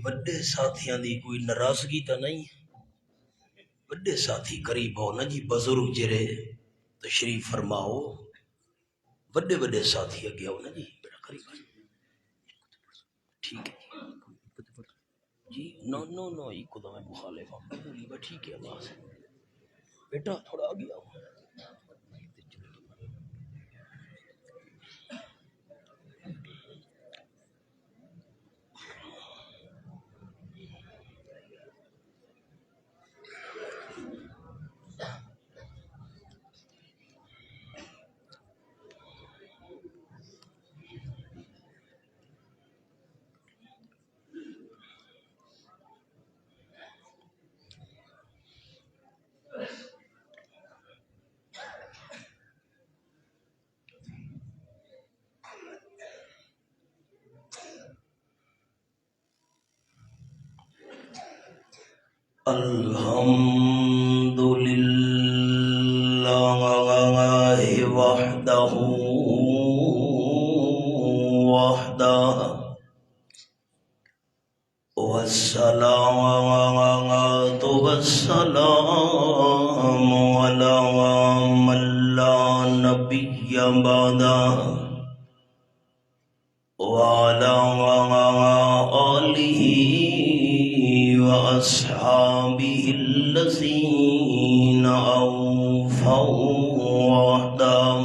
بڑے ساتھیاں دی کوئی ناراضگی تو نہیں؟ بڑے ساتھی قریب ہو نا جی، بزرگ جڑے تشریف فرماؤ، بڑے بڑے ساتھی اگے ہو نا جی، بڑا قریب ہے. ٹھیک ہے جی، نو نو نو ایک دم مخالف ہوں بولی با، ٹھیک ہے بس بیٹا تھوڑا آگے آؤ. الحمد للہ وحدہ والصلاة والسلام على من لا نبي بعده وعلى آله وأصحابه الذين أوفوا وحدهم.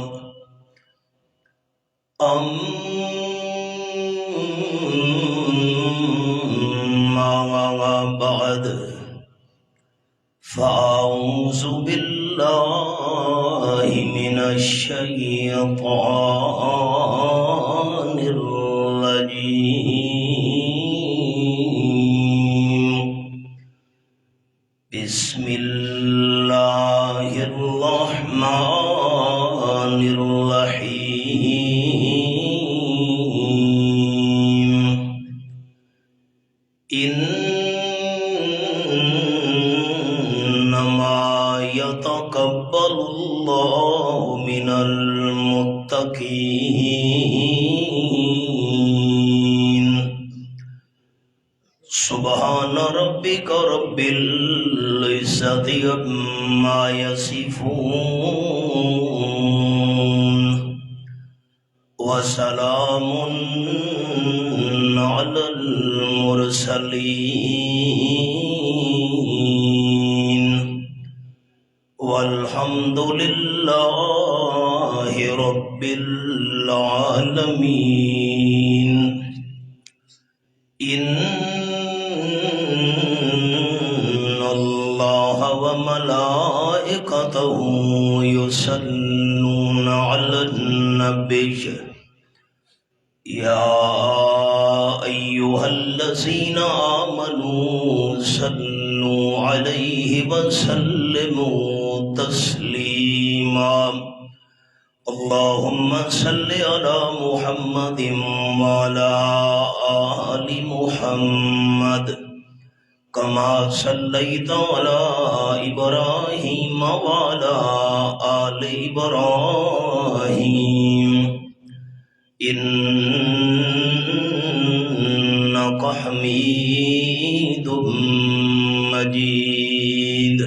أما بعد فأعوذ بالله من الشيطان الرجيم. بسم الله الرحمن الرحيم. إنما يتقبل الله من المتقين. سبحان ربك رب العزة عما يصفون وسلام على المرسلين والحمد لله رب العالمين. إن الله وملائكته يصلون على النبي يا أيها الذين آمنوا صلوا عليه وسلموا تسليما. اللهم صل على محمد وعلى آل محمد كما صليت على إبراهيم وعلى آل إبراهيم إنك حميد مجيد.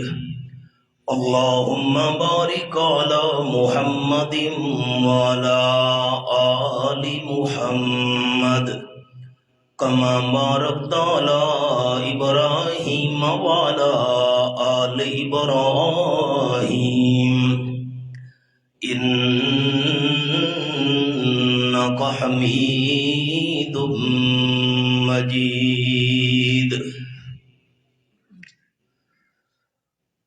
اللهم بارك على محمد وعلى آل محمد كما باركت على إبراهيم وعلى آل إبراهيم إنك حميد مجيد.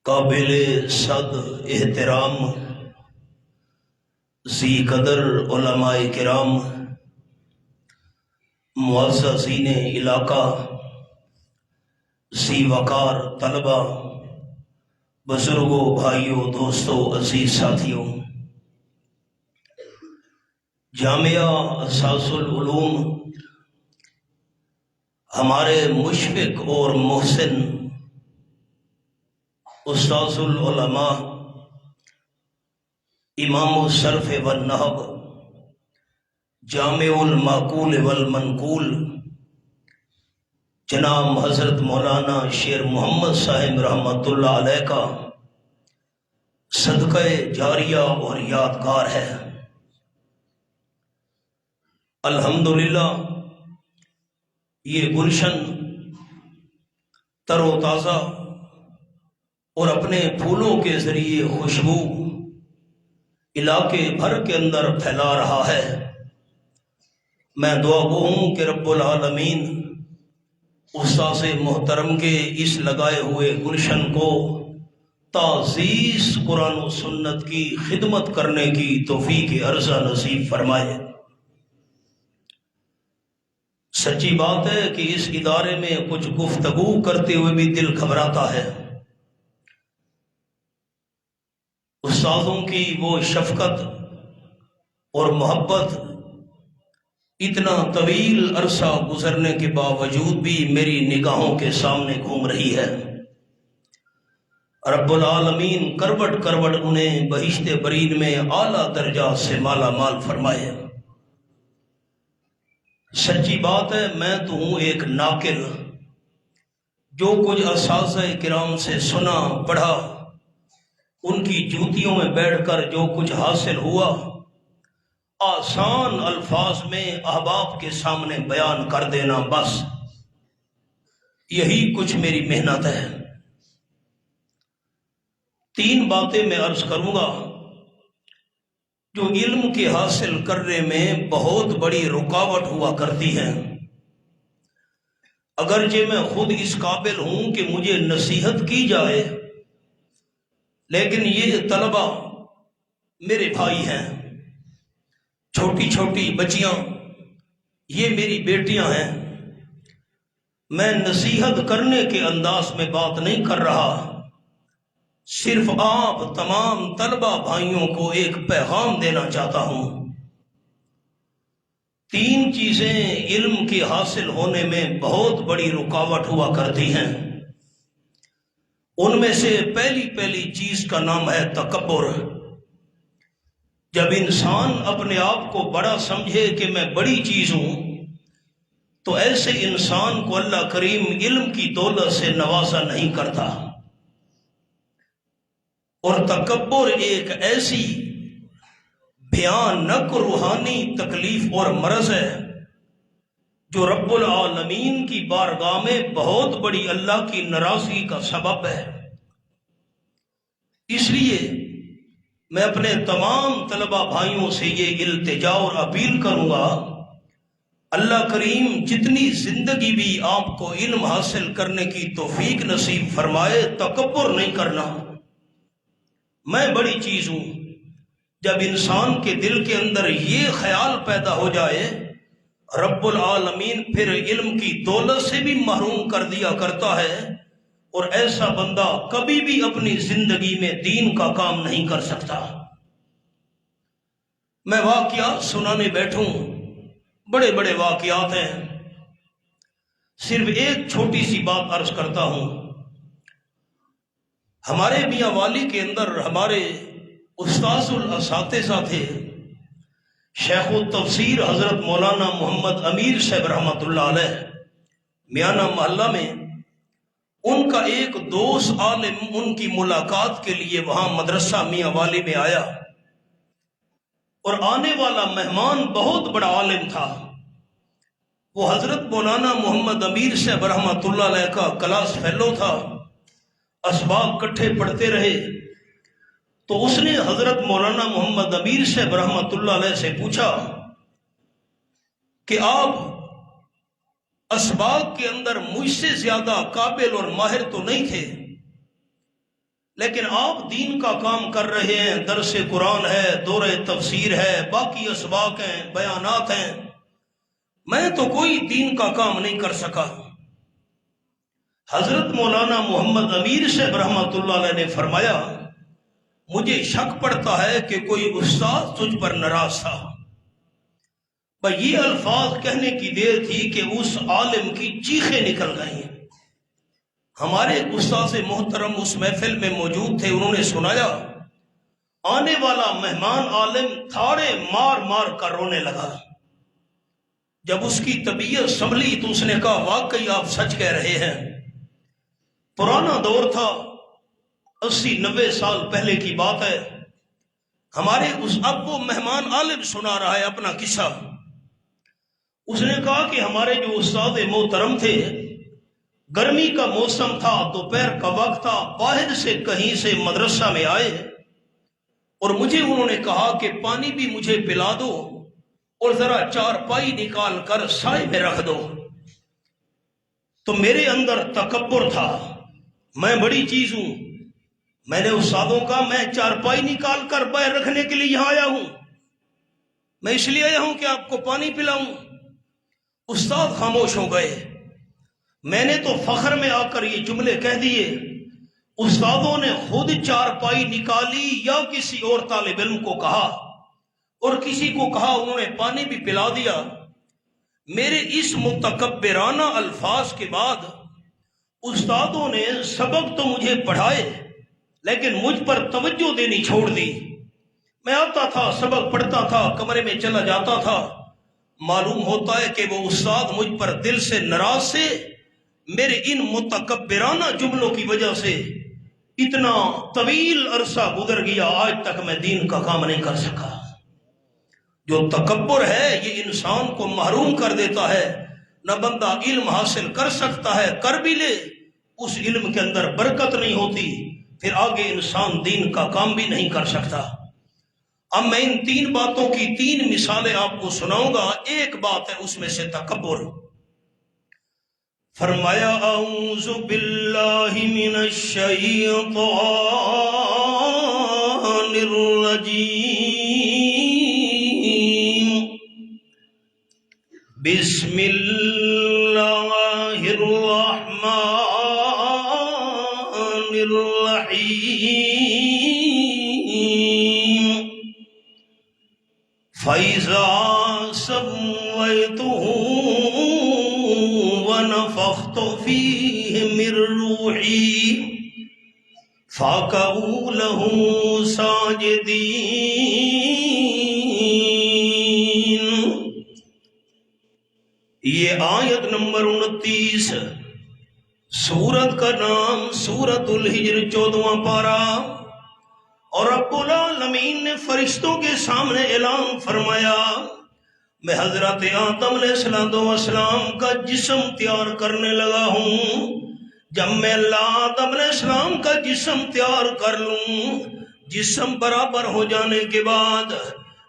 قابل صد احترام ذی قدر علماء کرام، معززین علاقہ، ذی وقار طلبہ، بزرگوں، بھائیوں، دوستوں، عزیز ساتھیوں، جامعہ اساس العلوم ہمارے مشفق اور محسن استاذ العلماء امام الصرف والنحو، جامع المعقول والمنقول، جناب حضرت مولانا شیر محمد صاحب رحمۃ اللہ علیہ کا صدقہ جاریہ اور یادگار ہے۔ الحمدللہ یہ گلشن تر و تازہ اور اپنے پھولوں کے ذریعے خوشبو علاقے بھر کے اندر پھیلا رہا ہے۔ میں دعا گو ہوں کہ رب العالمین استاذ محترم کے اس لگائے ہوئے گلشن کو تعزیز قرآن و سنت کی خدمت کرنے کی توفیق عرضہ نصیب فرمائے۔ سچی بات ہے کہ اس ادارے میں کچھ گفتگو کرتے ہوئے بھی دل گھبراتا ہے۔ استاذوں کی وہ شفقت اور محبت اتنا طویل عرصہ گزرنے کے باوجود بھی میری نگاہوں کے سامنے گھوم رہی ہے۔ رب العالمین کروٹ کروٹ انہیں بہشت برین میں اعلیٰ درجہ سے مالا مال فرمائے۔ سچی بات ہے میں تو ہوں ایک ناقل، جو کچھ اساتذہ کرام سے سنا پڑھا، ان کی جوتیوں میں بیٹھ کر جو کچھ حاصل ہوا، آسان الفاظ میں احباب کے سامنے بیان کر دینا، بس یہی کچھ میری محنت ہے۔ تین باتیں میں عرض کروں گا جو علم کے حاصل کرنے میں بہت بڑی رکاوٹ ہوا کرتی ہیں۔ اگرچہ میں خود اس قابل ہوں کہ مجھے نصیحت کی جائے، لیکن یہ طلبہ میرے بھائی ہیں، چھوٹی چھوٹی بچیاں یہ میری بیٹیاں ہیں۔ میں نصیحت کرنے کے انداز میں بات نہیں کر رہا، صرف آپ تمام طلبہ بھائیوں کو ایک پیغام دینا چاہتا ہوں۔ تین چیزیں علم کے حاصل ہونے میں بہت بڑی رکاوٹ ہوا کرتی ہیں۔ ان میں سے پہلی چیز کا نام ہے تکبر۔ جب انسان اپنے آپ کو بڑا سمجھے کہ میں بڑی چیز ہوں، تو ایسے انسان کو اللہ کریم علم کی دولت سے نوازا نہیں کرتا۔ اور تکبر ایک ایسی بھیانک روحانی تکلیف اور مرض ہے جو رب العالمین کی بارگاہ میں بہت بڑی اللہ کی ناراضگی کا سبب ہے۔ اس لیے میں اپنے تمام طلبہ بھائیوں سے یہ التجا اور اپیل کروں گا، اللہ کریم جتنی زندگی بھی آپ کو علم حاصل کرنے کی توفیق نصیب فرمائے، تکبر نہیں کرنا۔ میں بڑی چیز ہوں، جب انسان کے دل کے اندر یہ خیال پیدا ہو جائے، رب العالمین پھر علم کی دولت سے بھی محروم کر دیا کرتا ہے، اور ایسا بندہ کبھی بھی اپنی زندگی میں دین کا کام نہیں کر سکتا۔ میں واقعات سنانے بیٹھوں، بڑے بڑے واقعات ہیں، صرف ایک چھوٹی سی بات عرض کرتا ہوں۔ ہمارے میاں والی کے اندر ہمارے استاذ الاساتذہ تھے، شیخ التفسیر حضرت مولانا محمد امیر صاحب رحمۃ اللہ علیہ، میانہ محلہ میں ان کا ایک دوست عالم ان کی ملاقات کے لیے وہاں مدرسہ میاں والی میں آیا، اور آنے والا مہمان بہت بڑا عالم تھا۔ وہ حضرت مولانا محمد امیر صاحب رحمۃ اللہ علیہ کا کلاس فیلو تھا، اسباق کٹھے پڑھتے رہے، تو اس نے حضرت مولانا محمد امیر صاحب رحمۃ اللہ علیہ سے پوچھا کہ آپ اسباق کے اندر مجھ سے زیادہ قابل اور ماہر تو نہیں تھے، لیکن آپ دین کا کام کر رہے ہیں، درس قرآن ہے، دورہ تفسیر ہے، باقی اسباق ہیں، بیانات ہیں، میں تو کوئی دین کا کام نہیں کر سکا۔ حضرت مولانا محمد امیر صاحب رحمۃ اللہ علیہ نے فرمایا، مجھے شک پڑتا ہے کہ کوئی استاد تجھ پر ناراض تھا۔ یہ الفاظ کہنے کی دیر تھی کہ اس عالم کی چیخیں نکل گئیں۔ ہمارے استاذ محترم اس محفل میں موجود تھے، انہوں نے سنایا، آنے والا مہمان عالم تھاڑے مار مار کر رونے لگا۔ جب اس کی طبیعت سنبھلی تو اس نے کہا واقعی آپ سچ کہہ رہے ہیں، پرانا دور تھا، 80-90 سال پہلے کی بات ہے، ہمارے اس اب وہ مہمان عالم سنا رہا ہے اپنا قصہ۔ اس نے کہا کہ ہمارے جو استاد محترم تھے، گرمی کا موسم تھا، دوپہر کا وقت تھا، باہر سے کہیں سے مدرسہ میں آئے اور مجھے انہوں نے کہا کہ پانی بھی مجھے پلا دو اور ذرا چارپائی نکال کر سائے میں رکھ دو۔ تو میرے اندر تکبر تھا، میں بڑی چیز ہوں، میں نے استادوں کا میں چارپائی نکال کر باہر رکھنے کے لیے یہاں آیا ہوں، میں اس لیے آیا ہوں کہ آپ کو پانی پلاؤں۔ استاد خاموش ہو گئے۔ میں نے تو فخر میں آ کر یہ جملے کہہ دیے، استادوں نے خود چارپائی نکالی یا کسی اور طالب علم کو کہا اور کسی کو کہا، انہوں نے پانی بھی پلا دیا۔ میرے اس متکبرانہ الفاظ کے بعد استادوں نے سبق تو مجھے پڑھائے لیکن مجھ پر توجہ دینی چھوڑ دی۔ میں آتا تھا، سبق پڑھتا تھا، کمرے میں چلا جاتا تھا، معلوم ہوتا ہے کہ وہ استاد مجھ پر دل سے ناراض سے، میرے ان متکبرانہ جملوں کی وجہ سے اتنا طویل عرصہ گزر گیا، آج تک میں دین کا کام نہیں کر سکا۔ جو تکبر ہے یہ انسان کو محروم کر دیتا ہے، نہ بندہ علم حاصل کر سکتا ہے، کر بھی لے اس علم کے اندر برکت نہیں ہوتی، پھر آگے انسان دین کا کام بھی نہیں کر سکتا۔ اب میں ان 3 باتوں کی 3 مثالیں آپ کو سناؤں گا۔ ایک بات ہے اس میں سے تکبر۔ فرمایا اعوذ باللہ من الشیطان الرجیم، بسم اللہ الرحمن الرحیم، فَإِذَا سَوَّيْتُهُ وَنَفَخْتُ فِيهِ مِن رُّوحِي فَقَعُوا لَهُ سَاجِدِينَ۔ یہ آیت نمبر 29، سورت کا نام سورت الحجر، 14واں پارہ۔ اور رب العالمین نے فرشتوں کے سامنے اعلان فرمایا، میں حضرت آدم علیہ السلام کا جسم تیار کرنے لگا ہوں۔ جب میں اللہ آدم علیہ السلام کا جسم تیار کر لوں، جسم برابر ہو جانے کے بعد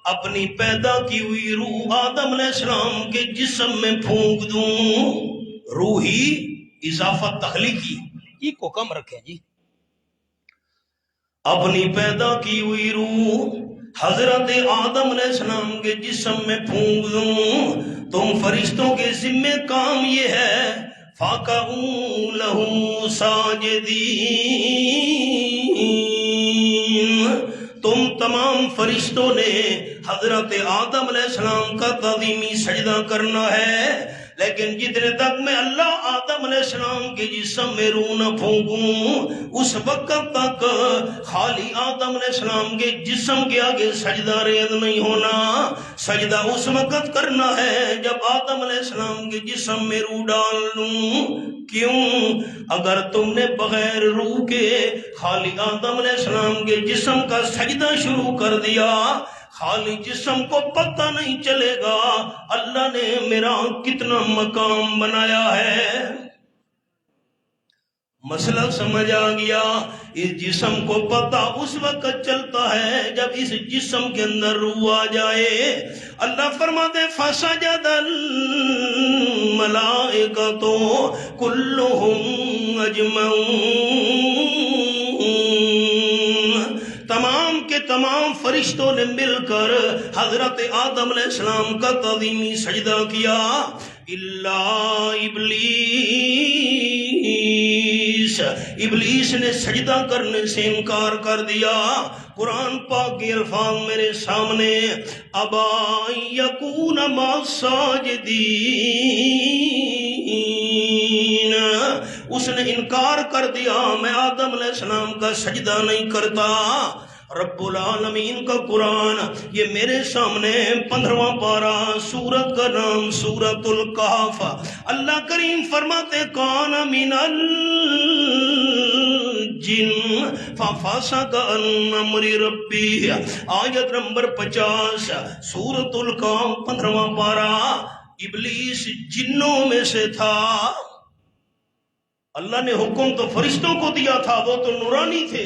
اپنی پیدا کی ہوئی روح آدم علیہ السلام کے جسم میں پھونک دوں۔ روحی اضافت تخلیقی، یہ کو کم رکھیں جی۔ اپنی پیدا کی ہوئی روح حضرت آدم علیہ السلام کے جسم میں پھونک دوں۔ تم فرشتوں کے ذمہ کام یہ ہے، فَقَعُوا لَهُ سَاجِدِينَ، تم تمام فرشتوں نے حضرت آدم علیہ السلام کا تعظیمی سجدہ کرنا ہے، لیکن جتنے تک میں اللہ آدم علیہ السلام کے جسم میں روح نہ پھونکوں، اس وقت تک خالی آدم علیہ السلام کے جسم کے آگے سجدہ ریز نہیں ہونا۔ سجدہ اس وقت کرنا ہے جب آدم علیہ السلام کے جسم میں روح ڈال لوں۔ کیوں؟ اگر تم نے بغیر روح کے خالی آدم علیہ السلام کے جسم کا سجدہ شروع کر دیا، خالی جسم کو پتہ نہیں چلے گا اللہ نے میرا کتنا مقام بنایا ہے۔ مسئلہ سمجھ آ گیا؟ اس جسم کو پتہ اس وقت چلتا ہے جب اس جسم کے اندر روح آ جائے۔ اللہ فرماتے فَسَجَدَ الْمَلَائِكَةُ كُلُّهُمْ أَجْمَعُونَ، تمام کے تمام فرشتوں نے مل کر حضرت آدم علیہ السلام کا تعظیمی سجدہ کیا، الا ابلیس، ابلیس نے سجدہ کرنے سے انکار کر دیا۔ قرآن پاک کے الفاظ میرے سامنے، ابا یکون مع الساجدین، اس نے انکار کر دیا، میں آدم علیہ السلام کا سجدہ نہیں کرتا۔ رب العالمین کا قرآن، یہ میرے سامنے 15واں پارہ، سورت کا نام سورت الکہف۔ اللہ کریم فرماتے کان من الجن ففسق عن امر ربی، آیت نمبر 50، سورت الکہف 15واں پارہ۔ ابلیس جنوں میں سے تھا، اللہ نے حکم تو فرشتوں کو دیا تھا، وہ تو نورانی تھے۔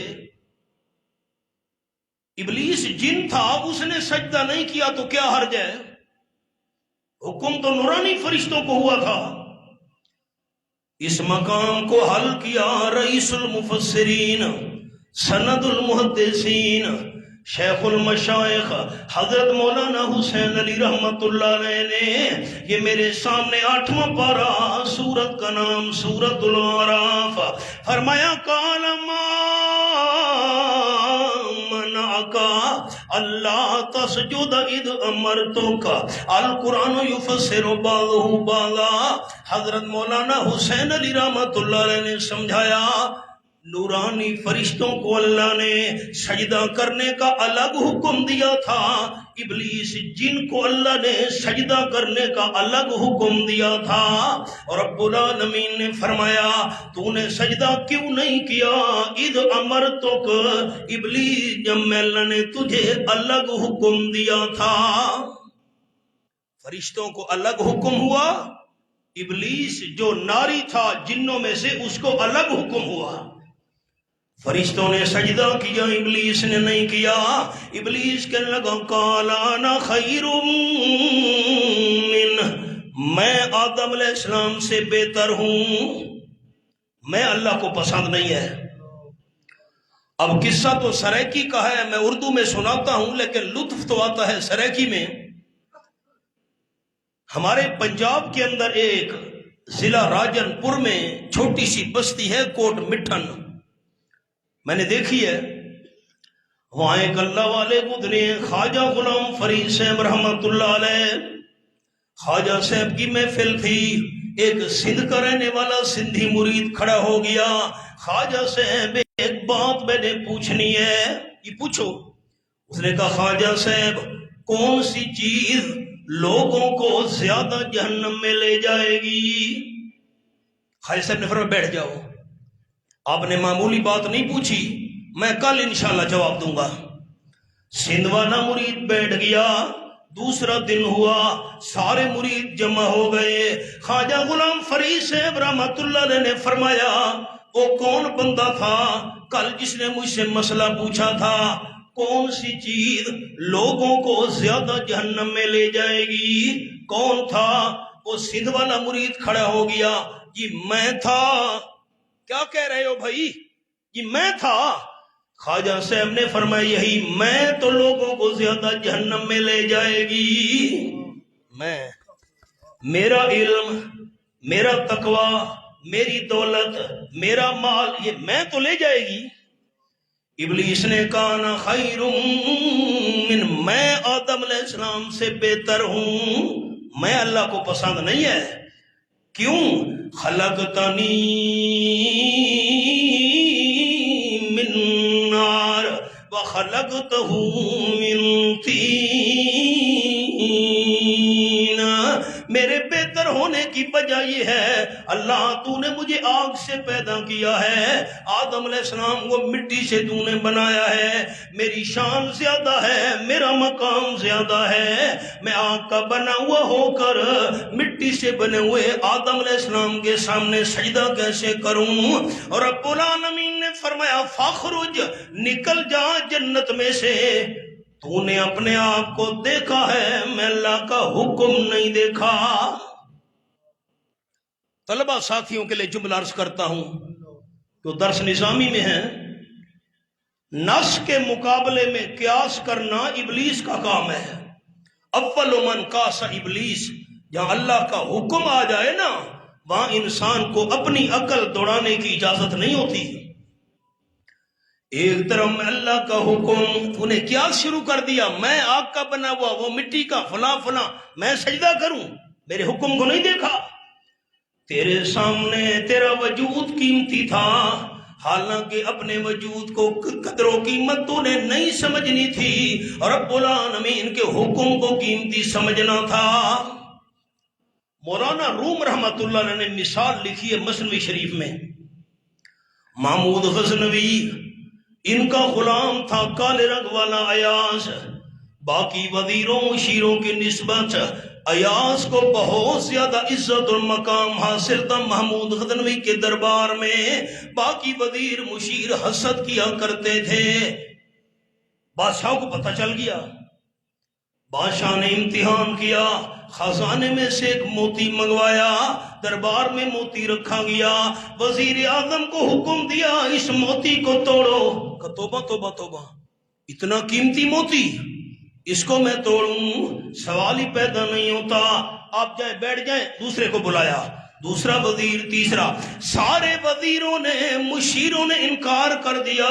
ابلیس جن تھا، اس نے سجدہ نہیں کیا تو کیا حرج ہے؟ حکم تو نورانی فرشتوں کو ہوا تھا۔ اس مقام کو حل کیا رئیس المفسرین، سند المحدثین، شیخ المشائخ حضرت مولانا حسین علی رحمت اللہ علیہ نے۔ یہ میرے سامنے 8واں پارہ، سورت کا نام سورت الاعراف۔ فرمایا قال ما منعک اللہ تسجد اذ امرتک، القرآن یفسر بعضہ بعضا۔ حضرت مولانا حسین علی رحمت اللہ علیہ نے سمجھایا، نورانی فرشتوں کو اللہ نے سجدہ کرنے کا الگ حکم دیا تھا، ابلیس جن کو اللہ نے سجدہ کرنے کا الگ حکم دیا تھا۔ اور رب العالمین نے فرمایا تو نے سجدہ کیوں نہیں کیا؟ اذ امرتک، ابلیس جب میں اللہ نے تجھے الگ حکم دیا تھا۔ فرشتوں کو الگ حکم ہوا، ابلیس جو ناری تھا جنوں میں سے اس کو الگ حکم ہوا۔ فرشتوں نے سجدہ کیا، ابلیس نے نہیں کیا۔ ابلیس کہنے لگا قال انا خیر منہ، میں آدم علیہ السلام سے بہتر ہوں، میں اللہ کو پسند نہیں ہے۔ اب قصہ تو سریکی کا ہے، میں اردو میں سناتا ہوں لیکن لطف تو آتا ہے سریکی میں۔ ہمارے پنجاب کے اندر ایک ضلع راجن پور میں چھوٹی سی بستی ہے کوٹ مٹھن، میں نے دیکھی ہے، وہاں ایک اللہ والے گزرے خواجہ غلام فرید صاحب رحمت اللہ علیہ۔ خواجہ صاحب کی محفل تھی، ایک سندھ کا رہنے والا سندھی مرید کھڑا ہو گیا۔ خواجہ صاحب ایک بات میں نے پوچھنی ہے، یہ پوچھو۔ اس نے کہا خواجہ صاحب کون سی چیز لوگوں کو زیادہ جہنم میں لے جائے گی؟ خواجہ صاحب نے فرمایا بیٹھ جاؤ، آپ نے معمولی بات نہیں پوچھی، میں کل انشاءاللہ جواب دوں گا۔ سندھ والا مرید بیٹھ گیا، دوسرا دن ہوا، سارے مرید جمع ہو گئے۔ خواجہ غلام فرید صاحب رحمت اللہ علیہ نے فرمایا وہ کون بندہ تھا کل جس نے مجھ سے مسئلہ پوچھا تھا کون سی چیز لوگوں کو زیادہ جہنم میں لے جائے گی؟ کون تھا؟ وہ سندھ والا مرید کھڑا ہو گیا، جی میں تھا۔ کیا کہہ رہے ہو بھائی؟ یہ میں تھا۔ خواجہ صاحب نے فرمایا یہی میں تو لوگوں کو زیادہ جہنم میں لے جائے گی۔ میں، میرا علم، میرا تقوی، میری دولت، میرا مال، یہ میں تو لے جائے گی۔ ابلیس نے کہا نا خیر من، میں آدم علیہ السلام سے بہتر ہوں، میں اللہ کو پسند نہیں ہے۔ کیوں؟ خلقتنی من نار وخلقتہ من طین، میرے بہتر ہونے کی وجہ یہ ہے اللہ تو نے مجھے آگ سے پیدا کیا ہے، آدم علیہ السلام کو مٹی سے تو نے بنایا ہے، میری شان زیادہ ہے، میرا مقام زیادہ ہے، میں آگ کا بنا ہوا ہو کر مٹی سے بنے ہوئے آدم علیہ السلام کے سامنے سجدہ کیسے کروں؟ اور رب العالمین نے فرمایا فاخرج، نکل جا جنت میں سے، تو نے اپنے آپ کو دیکھا ہے، میں اللہ کا حکم نہیں دیکھا۔ طلبہ ساتھیوں کے لیے جملہ عرض کرتا ہوں تو درس نظامی میں ہے، نص کے مقابلے میں قیاس کرنا ابلیس کا کام ہے۔ اول من قاس ابلیس، جہاں اللہ کا حکم آ جائے نا وہاں انسان کو اپنی عقل دوڑانے کی اجازت نہیں ہوتی۔ ایک طرف میں اللہ کا حکم، انہیں کیا شروع کر دیا، میں آگ کا بنا ہوا، وہ مٹی کا، فلاں فلاں، میں سجدہ کروں، میرے حکم کو نہیں دیکھا۔ تیرے سامنے تیرا وجود قیمتی تھا، حالانکہ اپنے وجود کو قدر و قیمت تو نے نہیں سمجھنی تھی اور رب العالمین کے حکم کو قیمتی سمجھنا تھا۔ مولانا روم رحمت اللہ علیہ نے مثال لکھی ہے مثنوی شریف میں، محمود غزنوی ان کا غلام تھا کالے رنگ والا ایاز، باقی وزیروں مشیروں کی نسبت ایاز کو بہت زیادہ عزت اور مقام حاصل تھا محمود غزنوی کے دربار میں۔ باقی وزیر مشیر حسد کیا کرتے تھے۔ بادشاہ کو پتہ چل گیا، بادشاہ نے امتحان کیا، خزانے میں سے ایک موتی منگوایا، دربار میں موتی رکھا گیا، وزیر اعظم کو حکم دیا اس موتی کو توڑو۔ کہ توبہ توبہ توبہ، اتنا قیمتی موتی اس کو میں توڑوں؟ سوال ہی پیدا نہیں ہوتا۔ آپ جائیں بیٹھ جائیں، دوسرے کو بلایا، دوسرا وزیر، تیسرا، سارے وزیروں نے مشیروں نے انکار کر دیا،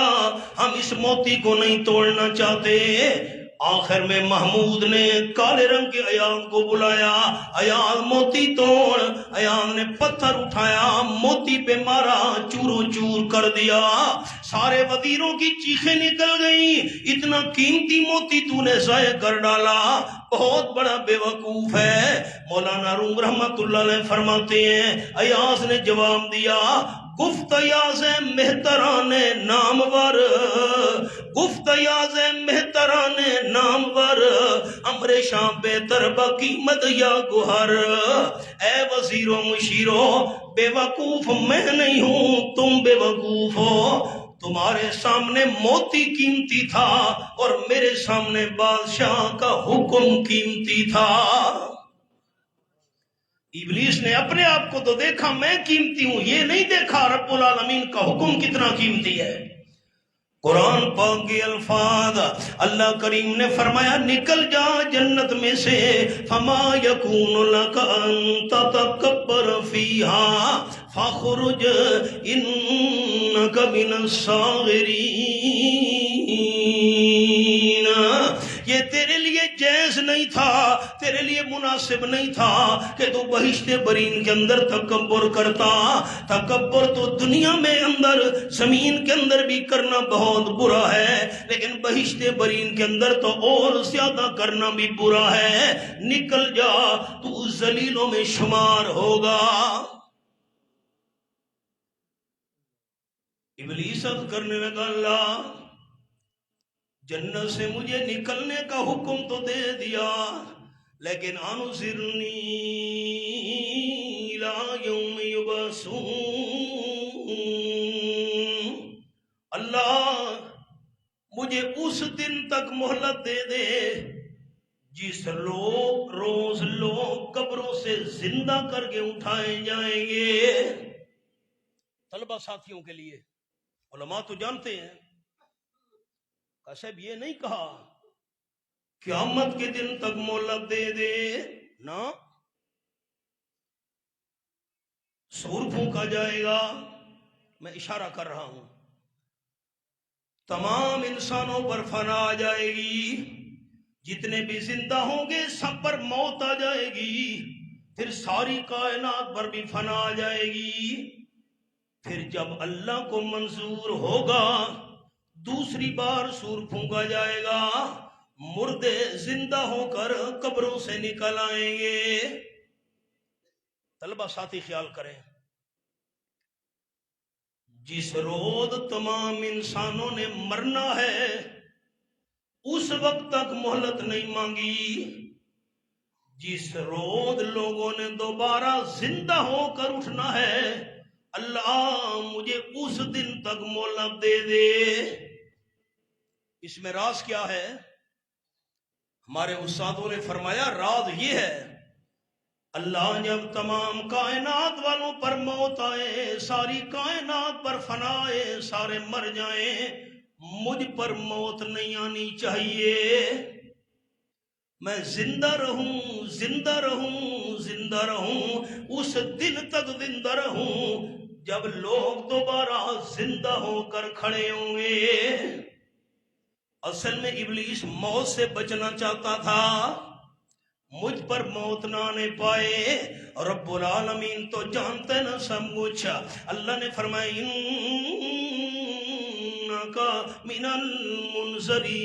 ہم اس موتی کو نہیں توڑنا چاہتے۔ آخر میں محمود نے کالے رنگ کے ایاز کو بلایا، ایاز موتی توڑ۔ ایاز نے پتھر اٹھایا، موتی پہ مارا، چورو چور کر دیا۔ سارے وزیروں کی چیخیں نکل گئیں، اتنا قیمتی موتی تو نے ضائع کر ڈالا، بہت بڑا بے وقوف ہے۔ مولانا روم رحمت اللہ علیہ فرماتے ہیں ایاز نے جواب دیا، گفت ایاز مہتران نامور، گفت ایاز مہتران نامور، امر شاہ بہتر بقیمت یا گوہر۔ اے وزیروں مشیروں، بے وقوف میں نہیں ہوں، تم بے وقوف ہو۔ تمہارے سامنے موتی قیمتی تھا اور میرے سامنے بادشاہ کا حکم قیمتی تھا۔ ابلیس نے اپنے آپ کو تو دیکھا میں قیمتی ہوں، یہ نہیں دیکھا رب العالمین کا حکم کتنا قیمتی ہے۔ قرآن پاک کے الفاظ اللہ کریم نے فرمایا، نکل جا جنت میں سے، فما یکون لک ان تتکبر فیہا فاخرج انک من الصاغرین۔ یہ تیرے لیے جائز نہیں تھا، تیرے لیے مناسب نہیں تھا کہ تو بہشت برین کے اندر تکبر کرتا۔ تکبر تو دنیا میں اندر زمین کے اندر بھی کرنا بہت برا ہے، لیکن بہشت برین کے اندر تو اور زیادہ کرنا بھی برا ہے۔ نکل جا، تو ذلیلوں میں شمار ہوگا۔ ابلیس عرض کرنے لگا، اللہ جنت سے مجھے نکلنے کا حکم تو دے دیا، لیکن انظرنی الی یوم یبعثون، اللہ مجھے اس دن تک مہلت دے دے جس روز لوگ قبروں سے زندہ کر کے اٹھائے جائیں گے۔ طلبہ ساتھیوں کے لیے علماء تو جانتے ہیں، صاحب یہ نہیں کہا قیامت کے دن تک مہلت دے دے، نا سور پھونکا جائے گا، میں اشارہ کر رہا ہوں، تمام انسانوں پر فنا آ جائے گی، جتنے بھی زندہ ہوں گے سب پر موت آ جائے گی، پھر ساری کائنات پر بھی فنا آ جائے گی۔ پھر جب اللہ کو منظور ہوگا دوسری بار سور پھونکا جائے گا، مردے زندہ ہو کر قبروں سے نکل آئیں گے۔ طلبہ ساتھی خیال کریں، جس روز تمام انسانوں نے مرنا ہے اس وقت تک مہلت نہیں مانگی، جس روز لوگوں نے دوبارہ زندہ ہو کر اٹھنا ہے، اللہ مجھے اس دن تک مہلت دے دے۔ اس میں راز کیا ہے؟ ہمارے استادوں نے فرمایا راز یہ ہے، اللہ جب تمام کائنات والوں پر موت آئے، ساری کائنات پر فنا آئے، سارے مر جائیں، مجھ پر موت نہیں آنی چاہیے، میں زندہ رہوں زندہ رہوں زندہ رہوں، اس دن تک زندہ رہوں جب لوگ دوبارہ زندہ ہو کر کھڑے ہوں گے۔ اصل میں ابلیس موت سے بچنا چاہتا تھا، مجھ پر موت نہ آنے پائے. رب العالمین تو جانتے نا سب کچھ. اللہ نے فرمایا انکا من المنظرین،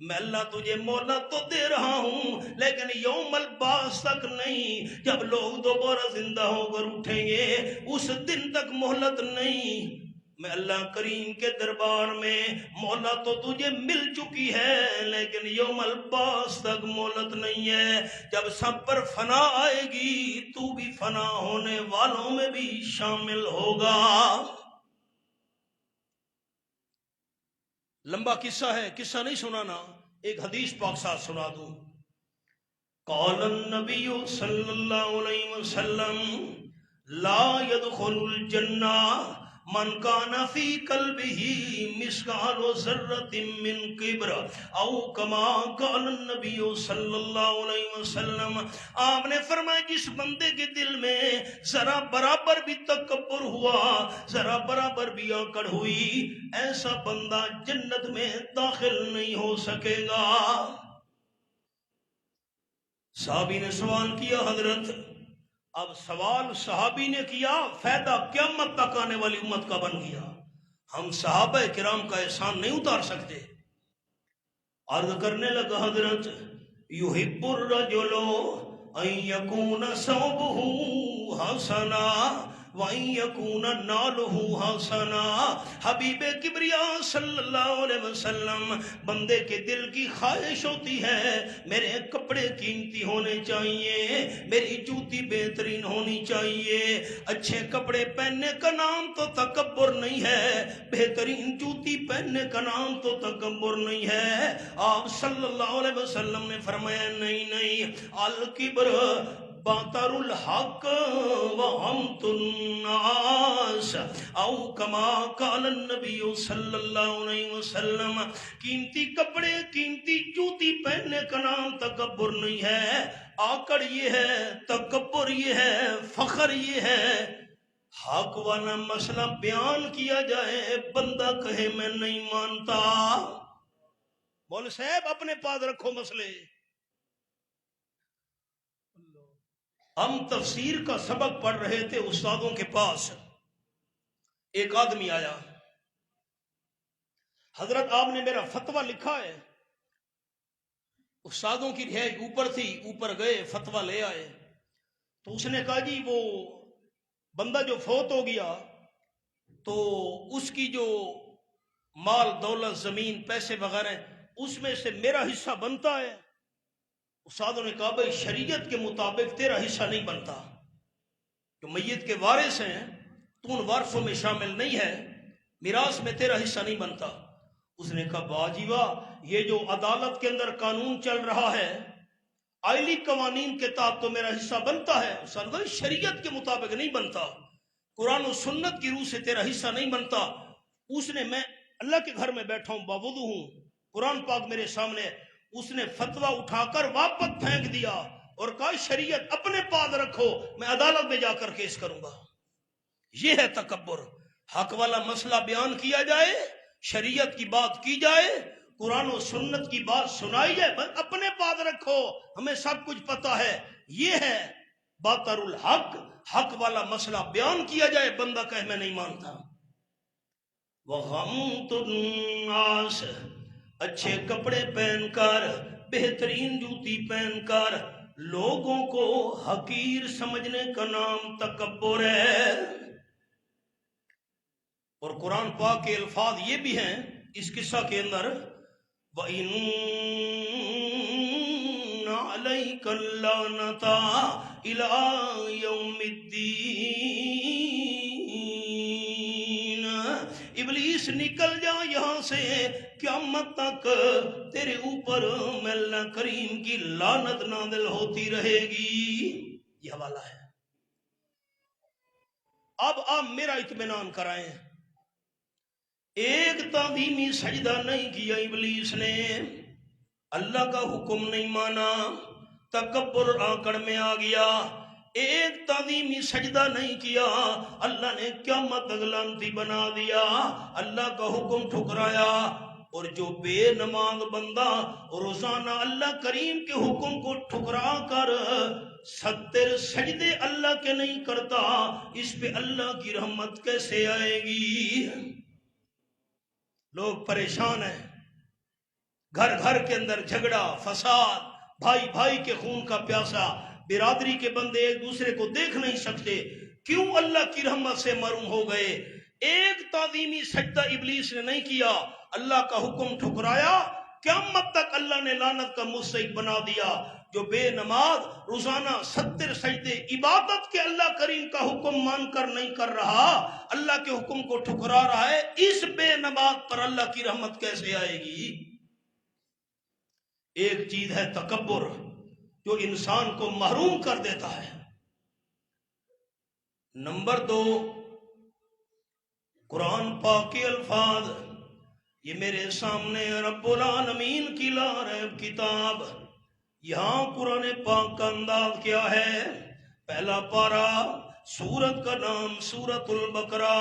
میں اللہ تجھے مہلت تو دے رہا ہوں لیکن یوم البعث تک نہیں. جب لوگ دوبارہ زندہ ہو کر اٹھیں گے اس دن تک مہلت نہیں. میں اللہ کریم کے دربار میں مہلت تو تجھے مل چکی ہے لیکن یوم البعث تک مہلت نہیں ہے. جب سب پر فنا آئے گی تو بھی فنا ہونے والوں میں بھی شامل ہوگا. لمبا قصہ ہے، قصہ نہیں سنانا، ایک حدیث پاک ساتھ سنا دوں. قال النبی صلی اللہ علیہ وسلم لا يدخل الجنہ من کان فی قلبہ مثقال ذرۃ من کبر او کما قال النبی صلی اللہ علیہ وسلم. آپ نے فرمایا جس بندے کے دل میں ذرا برابر بھی تکبر ہوا، ذرا برابر بھی آکڑ ہوئی، ایسا بندہ جنت میں داخل نہیں ہو سکے گا. صحابی نے سوال کیا حضرت، اب سوال صحابی نے کیا فائدہ قیامت تک آنے والی امت کا بن گیا، ہم صحابہ کرام کا احسان نہیں اتار سکتے. عرض کرنے لگا حضرت یحب الرجل ان یکون ثوبہ حسنا وَإِن يَكُونَ نَالُهُ حَسَنًا. حبیب کبریا صلی اللہ علیہ وسلم بندے کے دل کی خواہش ہوتی ہے میرے کپڑے قیمتی ہونے چاہیے، میری جوتی بہترین ہونی چاہیے. اچھے کپڑے پہننے کا نام تو تکبر نہیں ہے، بہترین جوتی پہننے کا نام تو تکبر نہیں ہے. آپ صلی اللہ علیہ وسلم نے فرمایا نہیں، الکبر باطر الحق وحمت الناس او کما قال النبی صلی اللہ علیہ وسلم. قیمتی کپڑے قیمتی جوتی پہننے کا نام تکبر نہیں ہے، آکڑ یہ ہے، تکبر یہ ہے، فخر یہ ہے. حق والا مسئلہ بیان کیا جائے بندہ کہے میں نہیں مانتا. مول صاحب اپنے پاس رکھو مسئلے. ہم تفسیر کا سبق پڑھ رہے تھے استادوں کے پاس، ایک آدمی آیا، حضرت آپ نے میرا فتویٰ لکھا ہے. استادوں کی رہائش اوپر تھی، اوپر گئے فتویٰ لے آئے تو اس نے کہا جی وہ بندہ جو فوت ہو گیا تو اس کی جو مال دولت زمین پیسے وغیرہ اس میں سے میرا حصہ بنتا ہے. استادوں نے کہا بھائی شریعت کے مطابق تیرا حصہ نہیں بنتا، جو میت کے وارث ہیں تو ان وارثوں میں شامل نہیں ہے، میراث میں تیرا حصہ نہیں بنتا. اس نے کہا واہ جی واہ، یہ جو عدالت کے اندر قانون چل رہا ہے آئلی قوانین کے تحت تو میرا حصہ بنتا ہے. شریعت کے مطابق نہیں بنتا، قرآن و سنت کی روح سے تیرا حصہ نہیں بنتا. اس نے میں اللہ کے گھر میں بیٹھا ہوں، باوضو ہوں، قرآن پاک میرے سامنے، اس نے فتویٰ اٹھا کر واپس پھینک دیا اور کہا شریعت اپنے پاس رکھو، میں عدالت میں جا کر کیس کروں گا. یہ ہے تکبر. حق والا مسئلہ بیان کیا جائے، شریعت کی بات کی جائے، قرآن و سنت کی بات سنائی جائے، بس اپنے پاس رکھو، ہمیں سب کچھ پتا ہے. یہ ہے باطر الحق. حق والا مسئلہ بیان کیا جائے بندہ کہے میں نہیں مانتا. وَغَمْتُ النَّاسِ، اچھے کپڑے پہن کر، بہترین جوتی پہن کر لوگوں کو حقیر سمجھنے کا نام تکبر ہے. اور قرآن پاک کے الفاظ یہ بھی ہیں اس قصہ کے اندر وَإِنَّ عَلَيْكَ اللَّعْنَةَ إِلَىٰ يَوْمِ الدِّينِ. ابلیس نکل جا یہاں سے، قیامت تک تیرے اوپر میں اللہ کریم کی لعنت نازل ہوتی رہے گی. یہ حوالہ ہے. اب آپ میرا اطمینان کرائیں، ایک تعظیمی سجدہ نہیں کیا ابلیس نے، اللہ کا حکم نہیں مانا، تکبر آکڑ میں آ گیا. ایک تعظیمی سجدہ نہیں کیا، اللہ نے قیامت تک لعنتی بنا دیا، اللہ کا حکم ٹھکرایا. اور جو بے نماز بندہ روزانہ اللہ کریم کے حکم کو ٹھکرا کر 70 سجدے اللہ کے نہیں کرتا، اس پہ اللہ کی رحمت کیسے آئے گی؟ لوگ پریشان ہیں، گھر گھر کے اندر جھگڑا فساد، بھائی بھائی کے خون کا پیاسا، برادری کے بندے ایک دوسرے کو دیکھ نہیں سکتے، کیوں اللہ کی رحمت سے محروم ہو گئے؟ ایک تعظیمی سجدہ ابلیس نے نہیں کیا، اللہ کا حکم ٹھکرایا، قیامت تک اللہ نے لعنت کا مستحق بنا دیا۔ جو بے نماز روزانہ 70 سجدے عبادت کے اللہ کریم کا حکم مان کر نہیں کر رہا، اللہ کے حکم کو ٹھکرا رہا ہے، اس بے نماز پر اللہ کی رحمت کیسے آئے گی؟ ایک چیز ہے تکبر، جو انسان کو محروم کر دیتا ہے۔ نمبر 2، قرآن پاک کے الفاظ، یہ میرے سامنے رب العالمین کی لا ریب کتاب، یہاں قرآن پاک کا انداز کیا ہے؟ پہلا پارہ، سورت کا نام سورت البقرہ،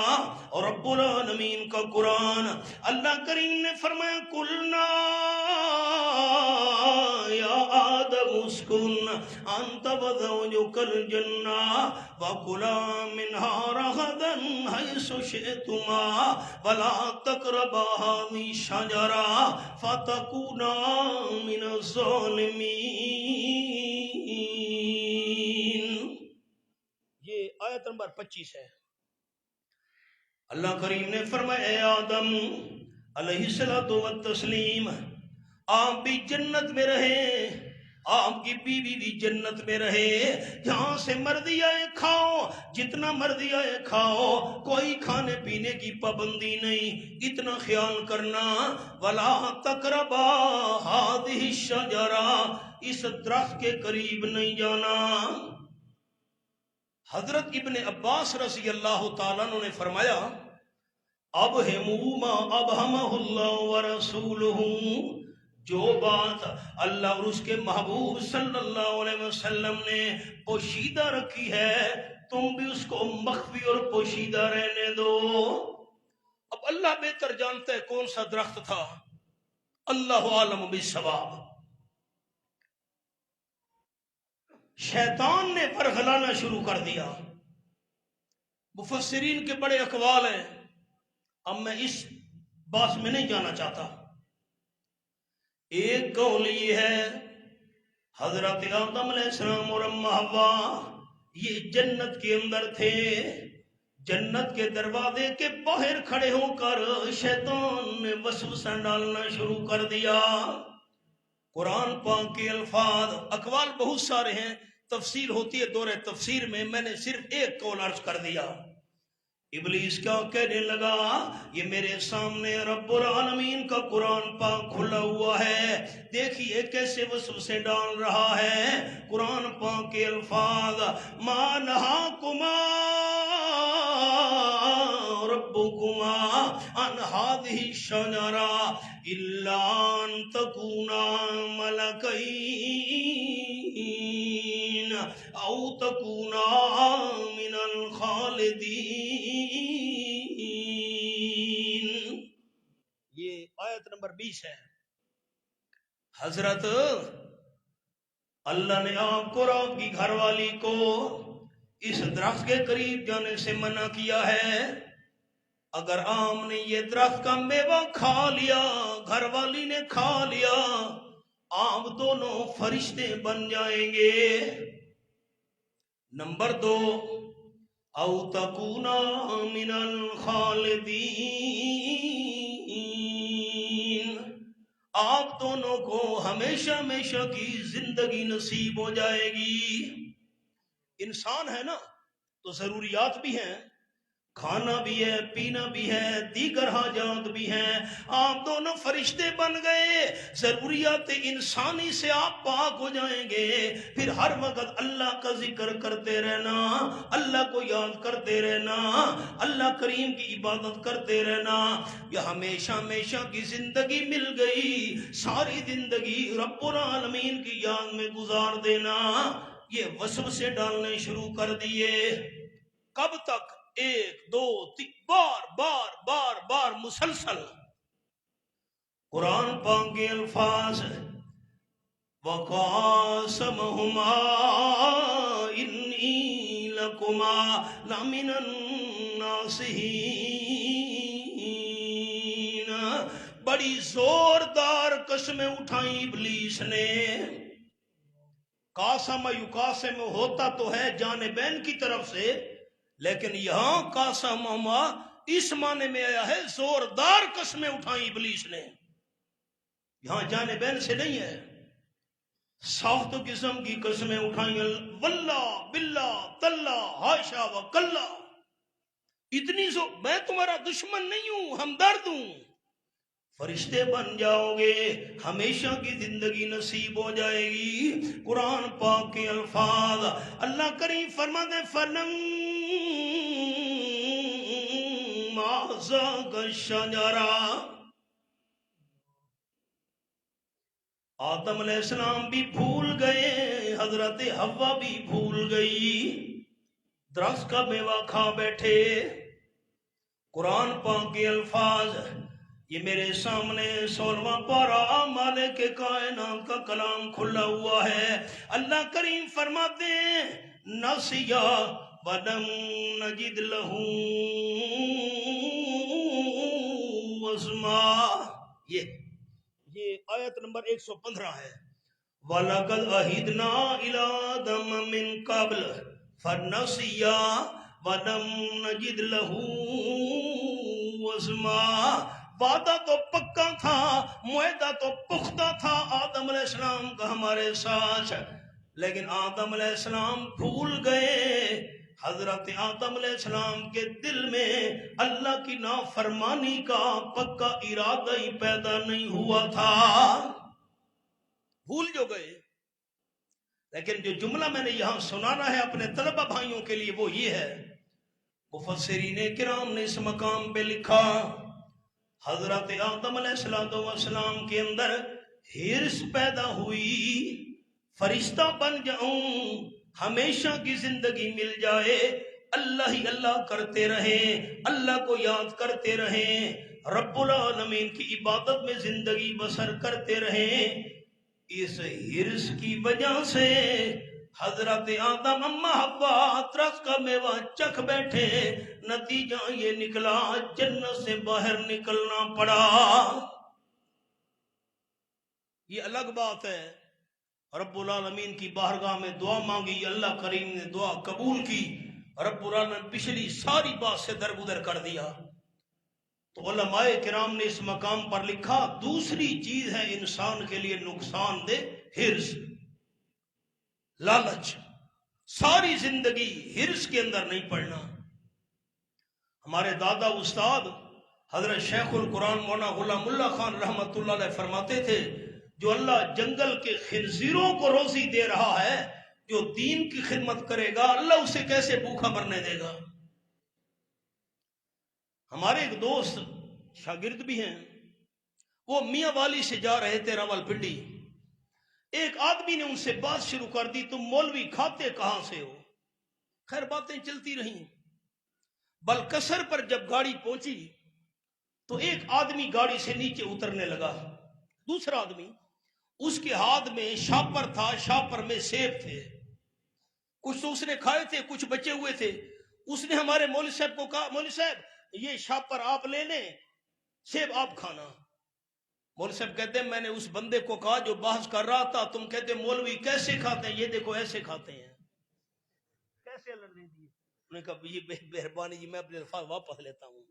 اور رب العالمین کا قرآن۔ اللہ کریم نے فرمایا قلنا یا آدم اسکن انت وزوجک الجنہ وکلا منہا رغدا حیث شئتما ولا تقربا هذه الشجرة فتکونا من الظالمین۔ یہ آیت نمبر 25 ہے۔ اللہ کریم نے فرمایا اے آدم علیہ الصلوۃ والتسلیم، آپ بھی جنت میں رہے، آپ کی بیوی بھی جنت میں رہے، جہاں سے مرضی آئے کھاؤ، جتنا مرضی آئے کھاؤ، کوئی کھانے پینے کی پابندی نہیں، اتنا خیال کرنا ولا تقربا هذه الشجرة، اس درخت کے قریب نہیں جانا۔ حضرت ابن عباس رضی اللہ تعالیٰ عنہ نے فرمایا ابہموا ما ابہمہ اللہ ورسولہ، جو بات اللہ اور اس کے محبوب صلی اللہ علیہ وسلم نے پوشیدہ رکھی ہے، تم بھی اس کو مخفی اور پوشیدہ رہنے دو۔ اب اللہ بہتر جانتا ہے کون سا درخت تھا، اللہ عالم بالصواب۔ شیطان نے ورغلانا شروع کر دیا۔ مفسرین کے بڑے اقوال ہیں، اب میں اس بات میں نہیں جانا چاہتا۔ ایک قول یہ ہے حضرت آدم علیہ السلام اور اماں حوا یہ جنت کے اندر تھے، جنت کے دروازے کے باہر کھڑے ہو کر شیطان نے وسوسہ ڈالنا شروع کر دیا۔ قرآن پاک کے الفاظ، اقوال بہت سارے ہیں، تفسیر ہوتی ہے دور تفسیر میں نے صرف ایک قول عرض کر دیا۔ ابلیس کیا کہنے لگا، یہ میرے سامنے رب العالمین کا قرآن پاک کھلا ہوا ہے، دیکھیے کیسے وسوسے ڈال رہا ہے۔ قرآن پاک کے الفاظ ما نہاکما ربکما عن هذه الشجرة الا ان تکونا ملکین او تکونا من الخالدین۔ یہ آیت نمبر 20 ہے۔ حضرت اللہ نے آپ کو اور آپ کی گھر والی کو اس درخت کے قریب جانے سے منع کیا ہے۔ اگر آم نے یہ درخت کا میوہ کھا لیا، گھر والی نے کھا لیا، آپ دونوں فرشتے بن جائیں گے۔ نمبر 2، او تکونا من الخالدین، آپ دونوں کو ہمیشہ ہمیشہ کی زندگی نصیب ہو جائے گی۔ انسان ہے نا تو ضروریات بھی ہیں، کھانا بھی ہے، پینا بھی ہے، دیگر حاجات بھی ہیں۔ آپ دونوں فرشتے بن گئے، ضروریات انسانی سے آپ پاک ہو جائیں گے۔ پھر ہر وقت اللہ کا ذکر کرتے رہنا، اللہ کو یاد کرتے رہنا، اللہ کریم کی عبادت کرتے رہنا۔ یہ ہمیشہ ہمیشہ کی زندگی مل گئی، ساری زندگی رب العالمین کی یاد میں گزار دینا۔ یہ وسوسے ڈالنے شروع کر دیے۔ کب تک؟ 1 2 3 بار بار بار بار مسلسل۔ قرآن پاک کے الفاظ وَقَاسَمَهُمَا إِنِّي لَكُمَا لَمِنَ النَّاصِحِينَ، بڑی زوردار قسمیں اٹھائیں ابلیس نے۔ قاسم یقاسم ہوتا تو ہے جانبین کی طرف سے، لیکن یہاں قاسمہما اس معنی میں آیا ہے زوردار قسمیں اٹھائیں ابلیس نے، یہاں جانبین سے نہیں ہے۔ سخت قسم کی قسمیں اٹھائیں، واللہ باللہ تاللہ حاشا وکلا، اتنی میں تمہارا دشمن نہیں ہوں، ہمدرد ہوں، فرشتے بن جاؤ گے، ہمیشہ کی زندگی نصیب ہو جائے گی۔ قرآن پاک کے الفاظ اللہ کریم فرماتے ہیں فَلَمَّا ذَاقَ الشَّجَرَةَ، آدم علیہ السلام بھی بھول گئے، حضرت حوا بھی بھول گئی، درخت کا میوہ کھا بیٹھے۔ قرآن پاک کے الفاظ یہ میرے سامنے 16واں پارہ مالک کائنات کا کلام کھلا ہوا ہے۔ اللہ کریم فرماتے ہیں نسیا ولم نجد لہ عزما، یہ آیت نمبر 115 ہے۔ وَلَقَدْ عَهِدْنَا إِلَىٰ آدَمَ مِن قَبْلُ فَنَسِيَ وَلَمْ نَجِدْ لَهُ عَزْمًا، وعدہ تو پکا تھا، معاہدہ تو پختہ تھا آدم علیہ السلام کا ہمارے ساتھ، لیکن آدم علیہ السلام بھول گئے۔ حضرت آدم علیہ السلام کے دل میں اللہ کی نافرمانی کا پکا ارادہ ہی پیدا نہیں ہوا تھا، بھول جو گئے۔ لیکن جو جملہ میں نے یہاں سنانا ہے اپنے طلبہ بھائیوں کے لیے وہ یہ ہے، مفسرین کرام نے اس مقام پہ لکھا حضرت آدم علیہ السلام کے اندر ہرس پیدا ہوئی، فرشتہ بن جاؤں، ہمیشہ کی زندگی مل جائے، اللہ ہی اللہ کرتے رہیں، اللہ کو یاد کرتے رہیں، رب العالمین کی عبادت میں زندگی بسر کرتے رہیں۔ اس ہرس کی وجہ سے حضرت آدم اما حوا درخت کا میوہ چکھ بیٹھے، نتیجہ یہ نکلا جنت سے باہر نکلنا پڑا۔ یہ الگ بات ہے، رب العالمین کی بارگاہ میں دعا مانگی، اللہ کریم نے دعا قبول کی، رب العالمین پچھلی ساری بات سے درگزر کر دیا۔ تو علماء کرام نے اس مقام پر لکھا دوسری چیز ہے انسان کے لیے نقصان دہ ہرس، لالچ، ساری زندگی ہرس کے اندر نہیں پڑنا۔ ہمارے دادا استاد حضرت شیخ القرآن مولانا غلام اللہ خان رحمۃ اللہ علیہ فرماتے تھے جو اللہ جنگل کے خنزیروں کو روزی دے رہا ہے، جو دین کی خدمت کرے گا اللہ اسے کیسے بھوکا مرنے دے گا۔ ہمارے ایک دوست شاگرد بھی ہیں، وہ میاں والی سے جا رہے تھے راول پنڈی، ایک آدمی نے ان سے بات شروع کر دی تم مولوی کھاتے کہاں سے ہو؟ خیر باتیں چلتی رہیں، بلکسر پر جب گاڑی پہنچی تو ایک آدمی گاڑی سے نیچے اترنے لگا، دوسرا آدمی، اس کے ہاتھ میں شاپر تھا، شاپر میں سیب تھے، کچھ تو اس نے کھائے تھے، کچھ بچے ہوئے تھے۔ اس نے ہمارے مولوی صاحب کو کہا مولوی صاحب یہ شاپر آپ لے لیں، سیب آپ کھانا۔ مولوی صاحب کہتے ہیں میں نے اس بندے کو کہا جو بحث کر رہا تھا تم کہتے مولوی کیسے کھاتے ہیں، یہ دیکھو ایسے کھاتے ہیں، کیسے الگ دے دیے؟ انہوں نے کہا یہ مہربانی جی میں اپنے الفاظ واپس لیتا ہوں۔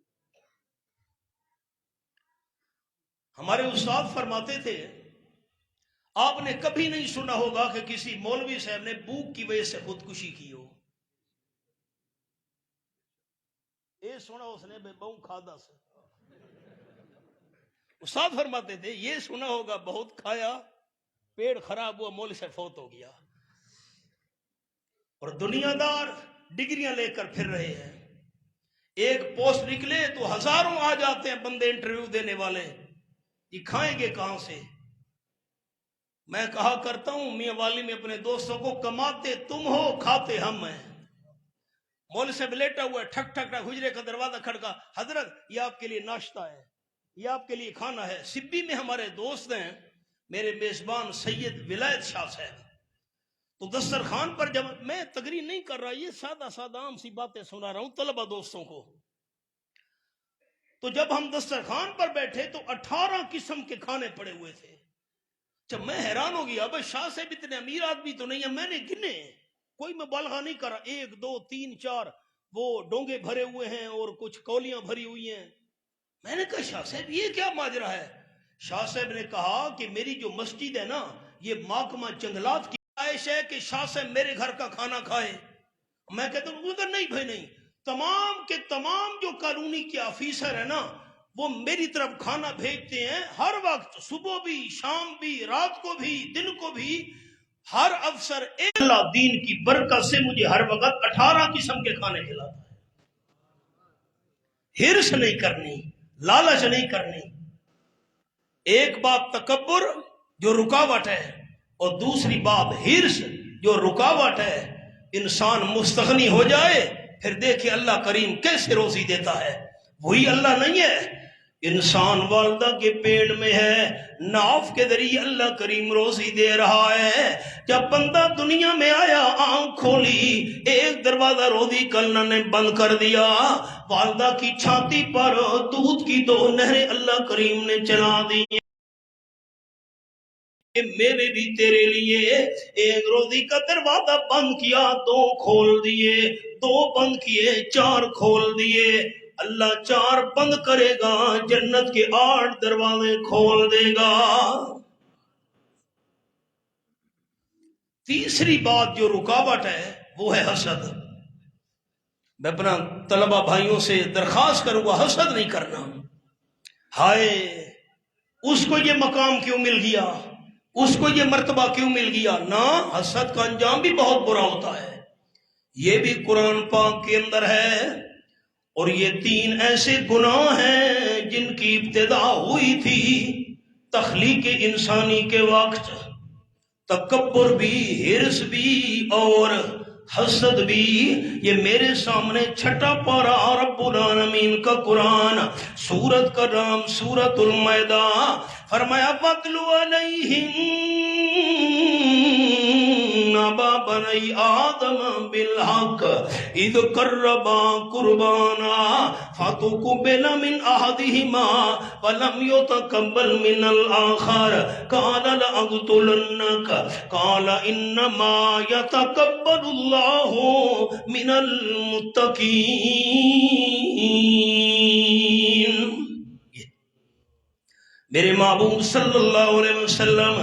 ہمارے استاد فرماتے تھے آپ نے کبھی نہیں سنا ہوگا کہ کسی مولوی صاحب نے بھوک کی وجہ سے خودکشی کی ہو، یہ سنا اس نے بے بہو کھادا سے۔ استاد فرماتے تھے یہ سنا ہوگا بہت کھایا پیڑ خراب ہوا مولوی سے فوت ہو گیا، اور دنیا دار ڈگریاں لے کر پھر رہے ہیں، ایک پوسٹ نکلے تو ہزاروں آ جاتے ہیں بندے انٹرویو دینے والے، یہ کھائیں گے کہاں سے؟ میں کہا کرتا ہوں میاں والی میں اپنے دوستوں کو کماتے تم ہو کھاتے ہم ہیں۔ مولوی صاحب لیٹا ہوا ہے، ٹھک ٹھک ٹھک، حجرے کا دروازہ کھڑکا، حضرت یہ آپ کے لیے ناشتہ ہے۔ یہ آپ کے لیے کھانا ہے۔ سبی میں ہمارے دوست ہیں میرے میزبان سید ولایت شاہ صاحب، تو دسترخوان پر جب میں تقریر نہیں کر رہا، یہ سادہ سادہ عام سی باتیں سنا رہا ہوں طلبہ دوستوں کو، تو جب ہم دسترخوان پر بیٹھے تو 18 قسم کے کھانے پڑے ہوئے تھے۔ جب میں حیران ہو گیا، بھائی شاہ صاحب اتنے امیر آدمی تو نہیں ہے، میں نے گنے، کوئی مبالغہ نہیں کرا، 1 2 3 4 وہ ڈونگے بھرے ہوئے ہیں اور کچھ کولیاں بھری ہوئی ہیں۔ میں نے کہا شاہ صاحب یہ کیا ماجرا ہے؟ شاہ صاحب نے کہا کہ میری جو مسجد ہے نا، یہ محکمہ جنگلات کی خواہش ہے کہ شاہ صاحب میرے گھر کا کھانا کھائے۔ میں کہتا ہوں ادھر نہیں بھائی نہیں، تمام کے تمام جو قانونی کے آفیسر ہیں نا، وہ میری طرف کھانا بھیجتے ہیں ہر وقت، صبح بھی، شام بھی، رات کو بھی، دن کو بھی، ہر افسر اللہ دین کی برکت سے مجھے ہر وقت 18 قسم کے کھانے کھلاتا ہے۔ ہرس نہیں کرنی، لالچ نہیں کرنی۔ ایک بات تکبر جو رکاوٹ ہے، اور دوسری بات ہرس جو رکاوٹ ہے۔ انسان مستغنی ہو جائے پھر دیکھے اللہ کریم کیسے روزی دیتا ہے، وہی اللہ نہیں ہے۔ انسان والدہ کے پیٹ میں ہے، ناف کے ذریعے اللہ کریم روزی دے رہا ہے۔ جب بندہ دنیا میں آیا، آنکھ کھولی، ایک دروازہ روزی کا اللہ نے بند کر دیا، والدہ کی چھاتی پر دودھ کی 2 نہریں اللہ کریم نے چلا دی، میوے بھی تیرے لیے۔ ایک روزی کا دروازہ بند کیا، 2 کھول دیے، 2 بند کیے، 4 کھول دیے۔ اللہ 4 بند کرے گا، جنت کے 8 دروازے کھول دے گا۔ تیسری بات جو رکاوٹ ہے وہ ہے حسد۔ میں اپنا طلبہ بھائیوں سے درخواست کروں گا، حسد نہیں کرنا۔ ہائے اس کو یہ مقام کیوں مل گیا، اس کو یہ مرتبہ کیوں مل گیا؟ نہ، حسد کا انجام بھی بہت برا ہوتا ہے، یہ بھی قرآن پاک کے اندر ہے۔ اور یہ 3 ایسے گناہ ہیں جن کی ابتدا ہوئی تھی تخلیق انسانی کے وقت، تکبر بھی، ہرس بھی اور حسد بھی۔ یہ میرے سامنے 6 پارہ رب العالمین کا قرآن، سورت کا نام سورت المائدہ، فرمایا وَاتْلُ عَلَيْهِمْ نَبَأَ بَنِي آدَمَ بِالْحَقِّ إِذْ قَرَّبَا قُرْبَانًا فَتُقُبِّلَ مِنْ أَحَدِهِمَا وَلَمْ يُتَقَبَّلْ مِنَ الْآخَرِ قَالَ لَأَقْتُلَنَّكَ قَالَ إِنَّمَا يَتَقَبَّلُ اللَّهُ مِنَ الْمُتَّقِينَ۔ میرے محبوب صلی اللہ علیہ وسلم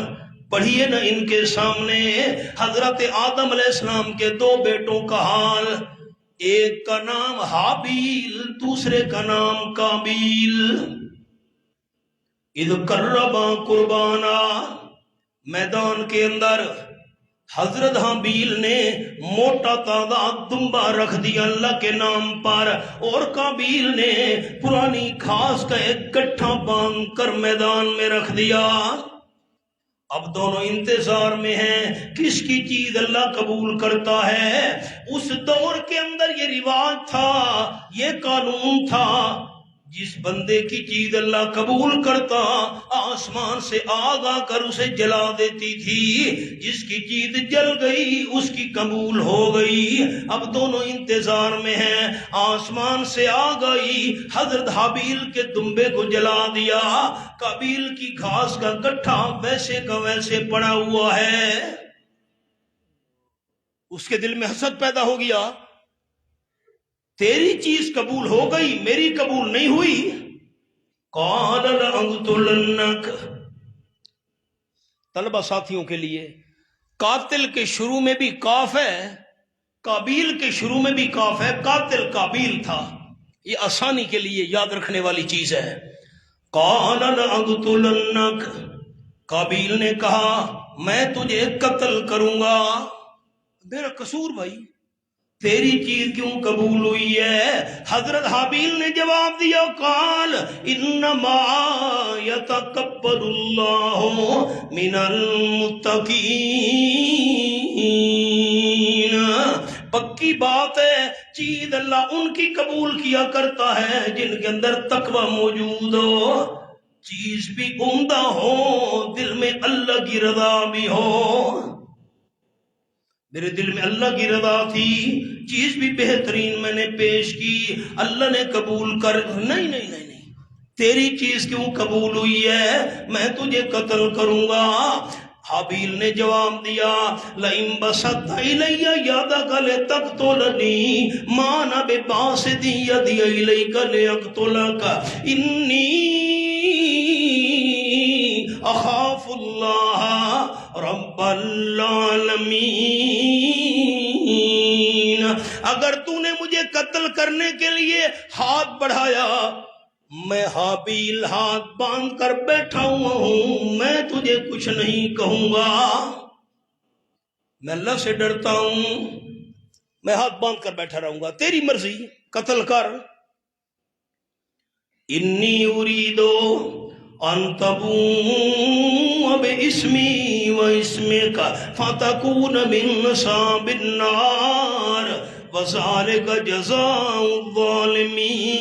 پڑھیے نا ان کے سامنے حضرت آدم علیہ السلام کے 2 بیٹوں کا حال، ایک کا نام حابیل، دوسرے کا نام قابیل۔ اذ قربا قربانا، میدان کے اندر حضرت حابیل نے موٹا تازہ دمبا رکھ دیا اللہ کے نام پر، اور قابیل نے پرانی گھاس کا ایک گٹھا باندھ کر میدان میں رکھ دیا۔ اب دونوں انتظار میں ہیں کس کی چیز اللہ قبول کرتا ہے۔ اس دور کے اندر یہ رواج تھا، یہ قانون تھا، جس بندے کی چیز اللہ قبول کرتا آسمان سے آگ آ کر اسے جلا دیتی تھی، جس کی چیز جل گئی اس کی قبول ہو گئی۔ اب دونوں انتظار میں ہیں، آسمان سے آگ آئی، حضرت حابیل کے دمبے کو جلا دیا، قابیل کی گھاس کا گٹھا ویسے کا ویسے پڑا ہوا ہے۔ اس کے دل میں حسد پیدا ہو گیا، تیری چیز قبول ہو گئی، میری قبول نہیں ہوئی۔ قال لأقتلنک، طلبہ ساتھیوں کے لیے قاتل کے شروع میں بھی کاف ہے، قابیل کے شروع میں بھی کاف ہے، قاتل قابیل تھا، یہ آسانی کے لیے یاد رکھنے والی چیز ہے۔ قال لأقتلنک، قابیل نے کہا میں تجھے قتل کروں گا۔ میرا قصور بھائی، تیری چیز کیوں قبول ہوئی ہے؟ حضرت حابیل نے جواب دیا قال انما یتقبل اللہ من المتقین، پکی بات ہے چیز اللہ ان کی قبول کیا کرتا ہے جن کے اندر تقوی موجود ہو۔ چیز بھی عمدہ ہو، دل میں اللہ کی رضا بھی ہو. میرے دل میں اللہ کی رضا تھی، چیز بھی بہترین میں نے پیش کی، اللہ نے قبول کر. نہیں نہیں نہیں نہیں، تیری چیز کیوں قبول ہوئی ہے؟ میں تجھے قتل کروں گا. حابیل نے جواب دیا لئن بسطت الی یدک لتقتلنی ما انا بباسط یدی الیک لیقتلک انی اخاف اللہ رب العالمین. اگر تو نے مجھے قتل کرنے کے لیے ہاتھ بڑھایا، میں حابیل ہاتھ باندھ کر بیٹھا ہوا ہوں، میں تجھے کچھ نہیں کہوں گا. میں اللہ سے ڈرتا ہوں، میں ہاتھ باندھ کر بیٹھا رہوں گا، تیری مرضی، قتل کر. انی اریدو ان تبوء باسمی و اسمک فتکون من اصحاب النار وذلک جزاء الظالمین.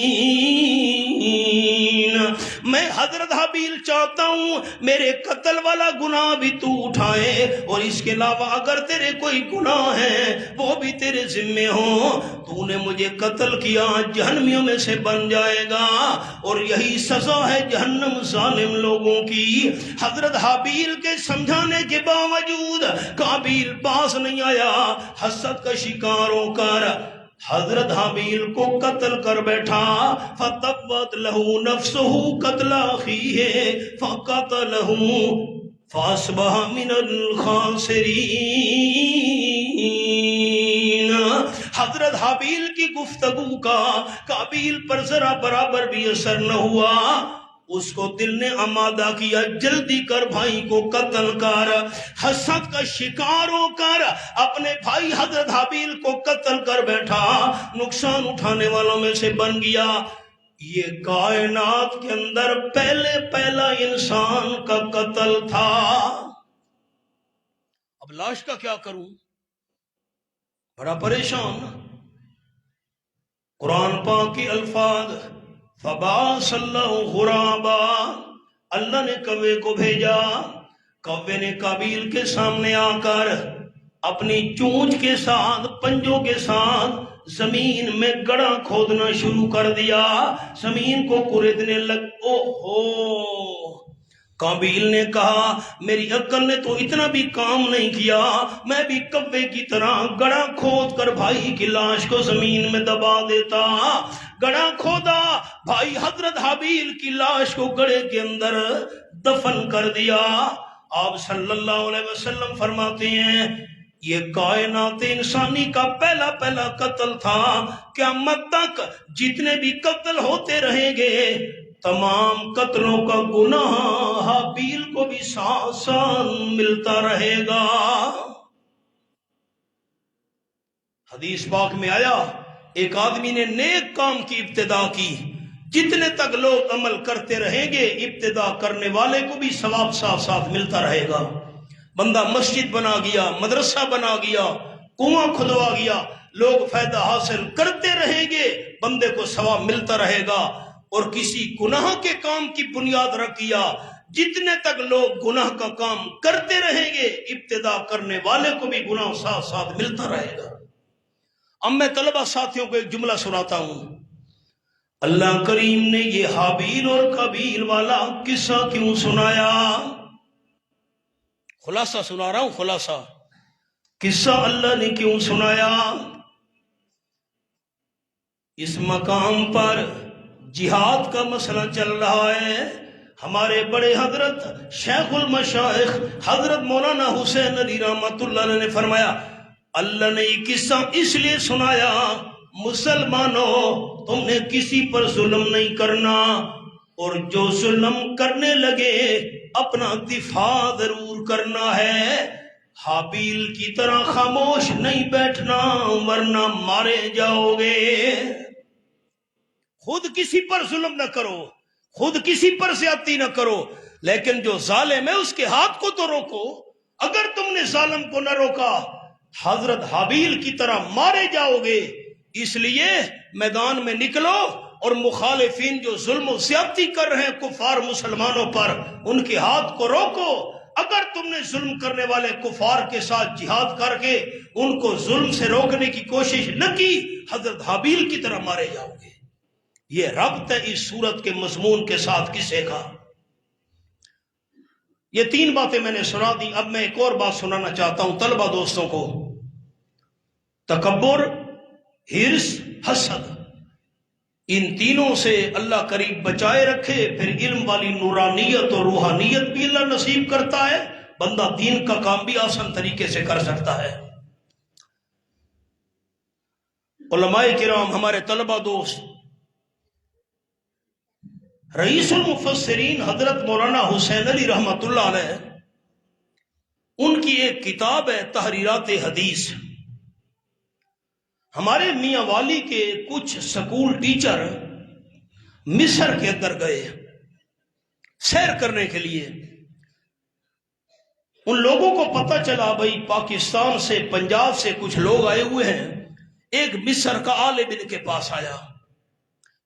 میں حضرت حابیل چاہتا ہوں میرے قتل والا گناہ بھی تو اٹھائے، اور اس کے علاوہ اگر تیرے کوئی گناہ ہے وہ بھی تیرے ذمے ہوں. تو نے مجھے قتل کیا، جہنمیوں میں سے بن جائے گا، اور یہی سزا ہے جہنم ظالم لوگوں کی. حضرت حابیل کے سمجھانے کے باوجود قابیل پاس نہیں آیا، حسد کا شکار ہو کر حضرت حابیل کو قتل کر بیٹھا. فَطَوَّتْ لَهُ نَفْسُهُ قَتْلَ أَخِيهِ فَقَتَلَهُ فَأَصْبَحَ مِنَ الْخَاسِرِينَ. حضرت حابیل کی گفتگو کا قابیل پر ذرا برابر بھی اثر نہ ہوا. اس کو دل نے آمادہ کیا، جلدی کر بھائی کو قتل کر. حسد کا شکار ہو کر اپنے بھائی حضرت حابیل کو قتل کر بیٹھا، نقصان اٹھانے والوں میں سے بن گیا. یہ کائنات کے اندر پہلا انسان کا قتل تھا. اب لاش کا کیا کروں؟ بڑا پریشان. قرآن پاک کے الفاظ فبعث اللہ غرابا، اللہ نے کوے کو بھیجا. کوے نے قابیل کے سامنے آ کر اپنی چونچ کے ساتھ، پنجوں کے ساتھ زمین میں گڑھا کھودنا شروع کر دیا، زمین کو کریدنے لگ. اوہو، قابیل نے کہا میری عقل نے تو اتنا بھی کام نہیں کیا، میں بھی کوے کی طرح گڑھا کھود کر بھائی کی لاش کو زمین میں دبا دیتا. گڑھا کھودا، بھائی حضرت حابیل کی لاش کو گڑھے کے اندر دفن کر دیا. آپ صلی اللہ علیہ وسلم فرماتے ہیں یہ کائنات انسانی کا پہلا قتل تھا. قیامت تک جتنے بھی قتل ہوتے رہیں گے، تمام قتلوں کا گناہ حابیل کو بھی سان ملتا رہے گا. حدیث پاک میں آیا ایک آدمی نے نیک کام کی ابتدا کی، جتنے تک لوگ عمل کرتے رہیں گے ابتدا کرنے والے کو بھی ثواب ساتھ ملتا رہے گا. بندہ مسجد بنا گیا، مدرسہ بنا گیا، کنواں کھدوا گیا، لوگ فائدہ حاصل کرتے رہیں گے، بندے کو ثواب ملتا رہے گا. اور کسی گناہ کے کام کی بنیاد رکھ دیا، جتنے تک لوگ گناہ کا کام کرتے رہیں گے ابتدا کرنے والے کو بھی گناہ ساتھ ملتا رہے گا. اب میں طلبہ ساتھیوں کو ایک جملہ سناتا ہوں. اللہ کریم نے یہ حابیل اور قابیل والا قصہ کیوں سنایا؟ خلاصہ سنا رہا ہوں، خلاصہ قصہ اللہ نے کیوں سنایا؟ اس مقام پر جہاد کا مسئلہ چل رہا ہے. ہمارے بڑے حضرت شیخ المشائخ حضرت مولانا حسین علی رحمۃ اللہ علیہ نے فرمایا اللہ نے یہ قصہ اس لیے سنایا مسلمانوں تم نے کسی پر ظلم نہیں کرنا، اور جو ظلم کرنے لگے اپنا دفاع ضرور کرنا ہے. حابیل کی طرح خاموش نہیں بیٹھنا ورنہ مارے جاؤ گے. خود کسی پر ظلم نہ کرو، خود کسی پر زیادتی نہ کرو، لیکن جو ظالم ہے اس کے ہاتھ کو تو روکو. اگر تم نے ظالم کو نہ روکا حضرت حابیل کی طرح مارے جاؤ گے. اس لیے میدان میں نکلو اور مخالفین جو ظلم و زیادتی کر رہے ہیں کفار مسلمانوں پر، ان کے ہاتھ کو روکو۔ اگر تم نے ظلم کرنے والے کفار کے ساتھ جہاد کر کے ان کو ظلم سے روکنے کی کوشش نہ کی، حضرت حابیل کی طرح مارے جاؤ گے۔ یہ ربط ہے اس سورت کے مضمون کے ساتھ قصے کا۔ یہ 3 باتیں میں نے سنا دی، اب میں ایک اور بات سنانا چاہتا ہوں طلبہ دوستوں کو۔ تکبر، حرص، حسد، ان تینوں سے اللہ قریب بچائے رکھے، پھر علم والی نورانیت اور روحانیت بھی اللہ نصیب کرتا ہے، بندہ دین کا کام بھی آسان طریقے سے کر سکتا ہے۔ علماء کرام، ہمارے طلبہ دوست، رئیس المفسرین حضرت مولانا حسین علی رحمۃ اللہ علیہ، ان کی ایک کتاب ہے تحریرات حدیث۔ ہمارے میاں والی کے کچھ سکول ٹیچر مصر کے اندر گئے سیر کرنے کے لیے۔ ان لوگوں کو پتہ چلا بھئی پاکستان سے، پنجاب سے کچھ لوگ آئے ہوئے ہیں۔ ایک مصر کا عالم ان کے پاس آیا،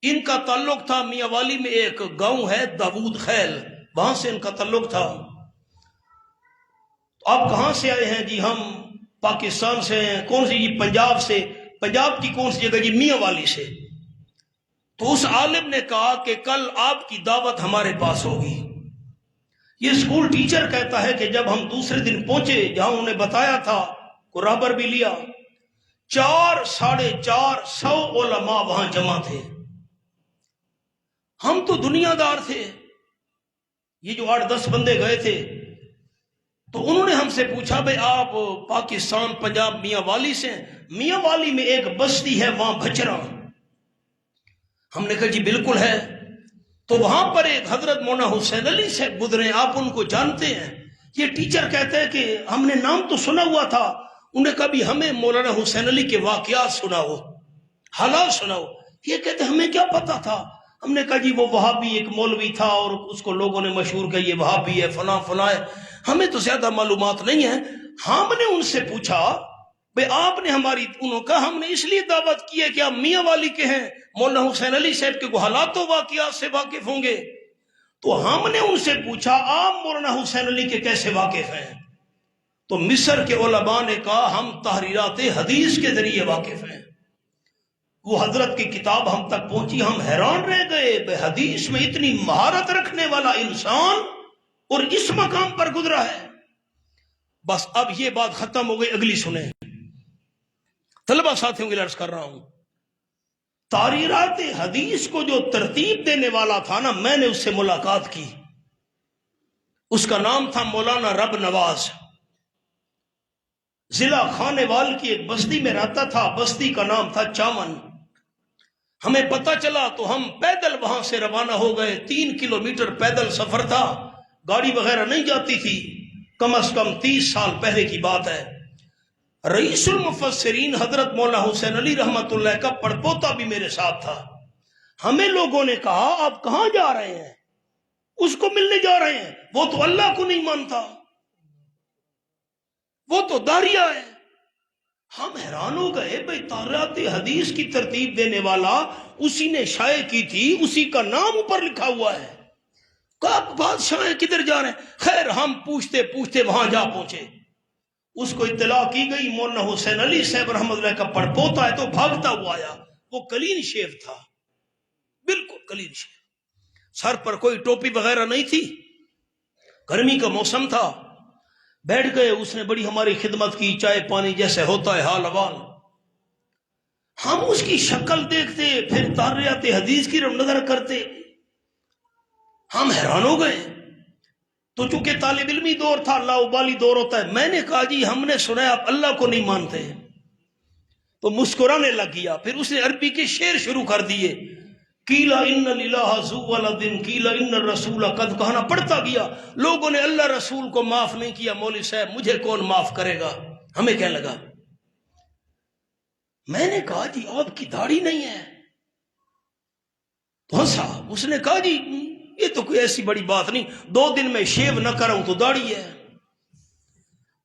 ان کا تعلق تھا میاں والی میں ایک گاؤں ہے داود خیل، وہاں سے ان کا تعلق تھا۔ تو آپ کہاں سے آئے ہیں؟ جی ہم پاکستان سے ہیں۔ کون سی؟ جی پنجاب سے۔ پنجاب کی کون سی جگہ؟ جی میاں والی سے۔ تو اس عالم نے کہا کہ کل آپ کی دعوت ہمارے پاس ہوگی۔ یہ اسکول ٹیچر کہتا ہے کہ جب ہم دوسرے دن پہنچے جہاں انہوں نے بتایا تھا، کو راہبر بھی لیا، 400-450 علماء وہاں جمع تھے۔ ہم تو دنیا دار تھے، یہ جو 8-10 بندے گئے تھے، تو انہوں نے ہم سے پوچھا بھئی آپ پاکستان پنجاب میاں والی سے ہیں؟ میاں والی میں ایک بستی ہے وہاں بھچرا۔ ہم نے کہا جی بالکل ہے۔ تو وہاں پر ایک حضرت مولانا حسین علی سے گزرے، آپ ان کو جانتے ہیں؟ یہ ٹیچر کہتے ہیں کہ ہم نے نام تو سنا ہوا تھا۔ انہیں کبھی ہمیں مولانا حسین علی کے واقعات سناؤ، حالات سناؤ۔ یہ کہتے ہیں ہمیں کیا پتا تھا۔ ہم نے کہا جی وہ وہابی ایک مولوی تھا اور اس کو لوگوں نے مشہور کیا یہ وہابی ہے، فلاں فلاں ہے، ہمیں تو زیادہ معلومات نہیں ہے۔ ہم نے ان سے پوچھا بھئی آپ نے ہماری، انہوں کہا ہم نے اس لیے دعوت کی ہے کہ آپ میاں والی کے ہیں، مولانا حسین علی صاحب کے حالات و واقعات سے واقف ہوں گے۔ تو ہم نے ان سے پوچھا آپ مولانا حسین علی کے کیسے واقف ہیں؟ تو مصر کے علماء نے کہا ہم تحریرات حدیث کے ذریعے واقف ہیں۔ وہ حضرت کی کتاب ہم تک پہنچی، ہم حیران رہ گئے بے حدیث میں اتنی مہارت رکھنے والا انسان اور اس مقام پر گزرا ہے۔ بس اب یہ بات ختم ہو گئی، اگلی سنیں۔ طلبہ ساتھیوں کی عرض کر رہا ہوں، تحریرات حدیث کو جو ترتیب دینے والا تھا نا، میں نے اس سے ملاقات کی۔ اس کا نام تھا مولانا رب نواز، ضلع خانیوال کی ایک بستی میں رہتا تھا، بستی کا نام تھا چامن۔ ہمیں پتہ چلا تو ہم پیدل وہاں سے روانہ ہو گئے۔ 3 کلومیٹر پیدل سفر تھا، گاڑی وغیرہ نہیں جاتی تھی، کم از کم 30 سال پہلے کی بات ہے۔ رئیس المفسرین حضرت مولانا حسین علی رحمۃ اللہ کا پڑپوتا بھی میرے ساتھ تھا۔ ہمیں لوگوں نے کہا آپ کہاں جا رہے ہیں؟ اس کو ملنے جا رہے ہیں، وہ تو اللہ کو نہیں مانتا، وہ تو داریہ ہے۔ ہم حیران ہو گئے بھئی تحریرات حدیث کی ترتیب دینے والا اسی نے شائع کی تھی، اسی کا نام اوپر لکھا ہوا ہے۔ کہا بادشاہ کدھر جا رہے ہیں؟ خیر ہم پوچھتے پوچھتے وہاں جا پہنچے۔ اس کو اطلاع کی گئی مولانا حسین علی صاحب رحمۃ اللہ کا پڑپوتا ہے، تو بھاگتا ہوا آیا۔ وہ کلین شیو تھا، بالکل کلین شیو، سر پر کوئی ٹوپی وغیرہ نہیں تھی، گرمی کا موسم تھا۔ بیٹھ گئے، اس نے بڑی ہماری خدمت کی، چائے پانی جیسے ہوتا ہے حال احوال۔ ہم اس کی شکل دیکھتے، پھر تحریرات حدیث کی نظر کرتے، ہم حیران ہو گئے۔ تو چونکہ طالب علمی دور تھا، اللہ ابالی دور ہوتا ہے، میں نے کہا جی ہم نے سنا ہے آپ اللہ کو نہیں مانتے۔ تو مسکرانے لگ گیا، پھر اس نے عربی کے شعر شروع کر دیے، قیلا ان الہ ذو ولد قیلا ان الرسول قد کہنا پڑھتا گیا۔ لوگوں نے اللہ رسول کو معاف نہیں کیا، مولوی صاحب مجھے کون معاف کرے گا؟ ہمیں کہنے لگا۔ میں نے کہا جی آپ کی داڑھی نہیں ہے؟ تو ہنسا۔ اس نے کہا جی یہ تو کوئی ایسی بڑی بات نہیں، 2 دن میں شیو نہ کروں تو داڑھی ہے۔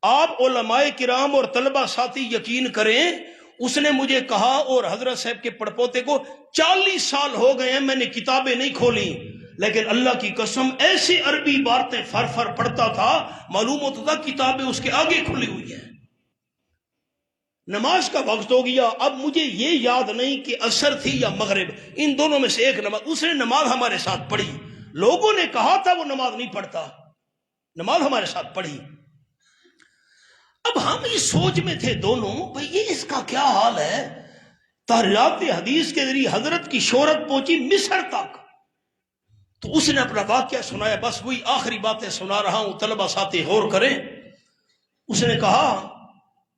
آپ علماء کرام اور طلبہ ساتھی یقین کریں، اس نے مجھے کہا اور حضرت صاحب کے پڑپوتے کو 40 سال ہو گئے ہیں میں نے کتابیں نہیں کھولی، لیکن اللہ کی قسم ایسی عربی باتیں فر پڑھتا تھا، معلوم ہوتا تھا کتابیں اس کے آگے کھلی ہوئی ہیں۔ نماز کا وقت ہو گیا، اب مجھے یہ یاد نہیں کہ عصر تھی یا مغرب، ان دونوں میں سے ایک نماز، اس نے نماز ہمارے ساتھ پڑھی، لوگوں نے کہا تھا وہ نماز نہیں پڑھتا، نماز ہمارے ساتھ پڑھی۔ اب ہم اس سوچ میں تھے دونوں، بھئی یہ اس کا کیا حال ہے؟ تحریرات حدیث کے ذریعے حضرت کی شہرت پہنچی مصر تک، تو اس نے اپنا واقعہ سنایا، بس وہی آخری باتیں سنا رہا ہوں، طلبہ ساتھی غور کریں۔ اس نے کہا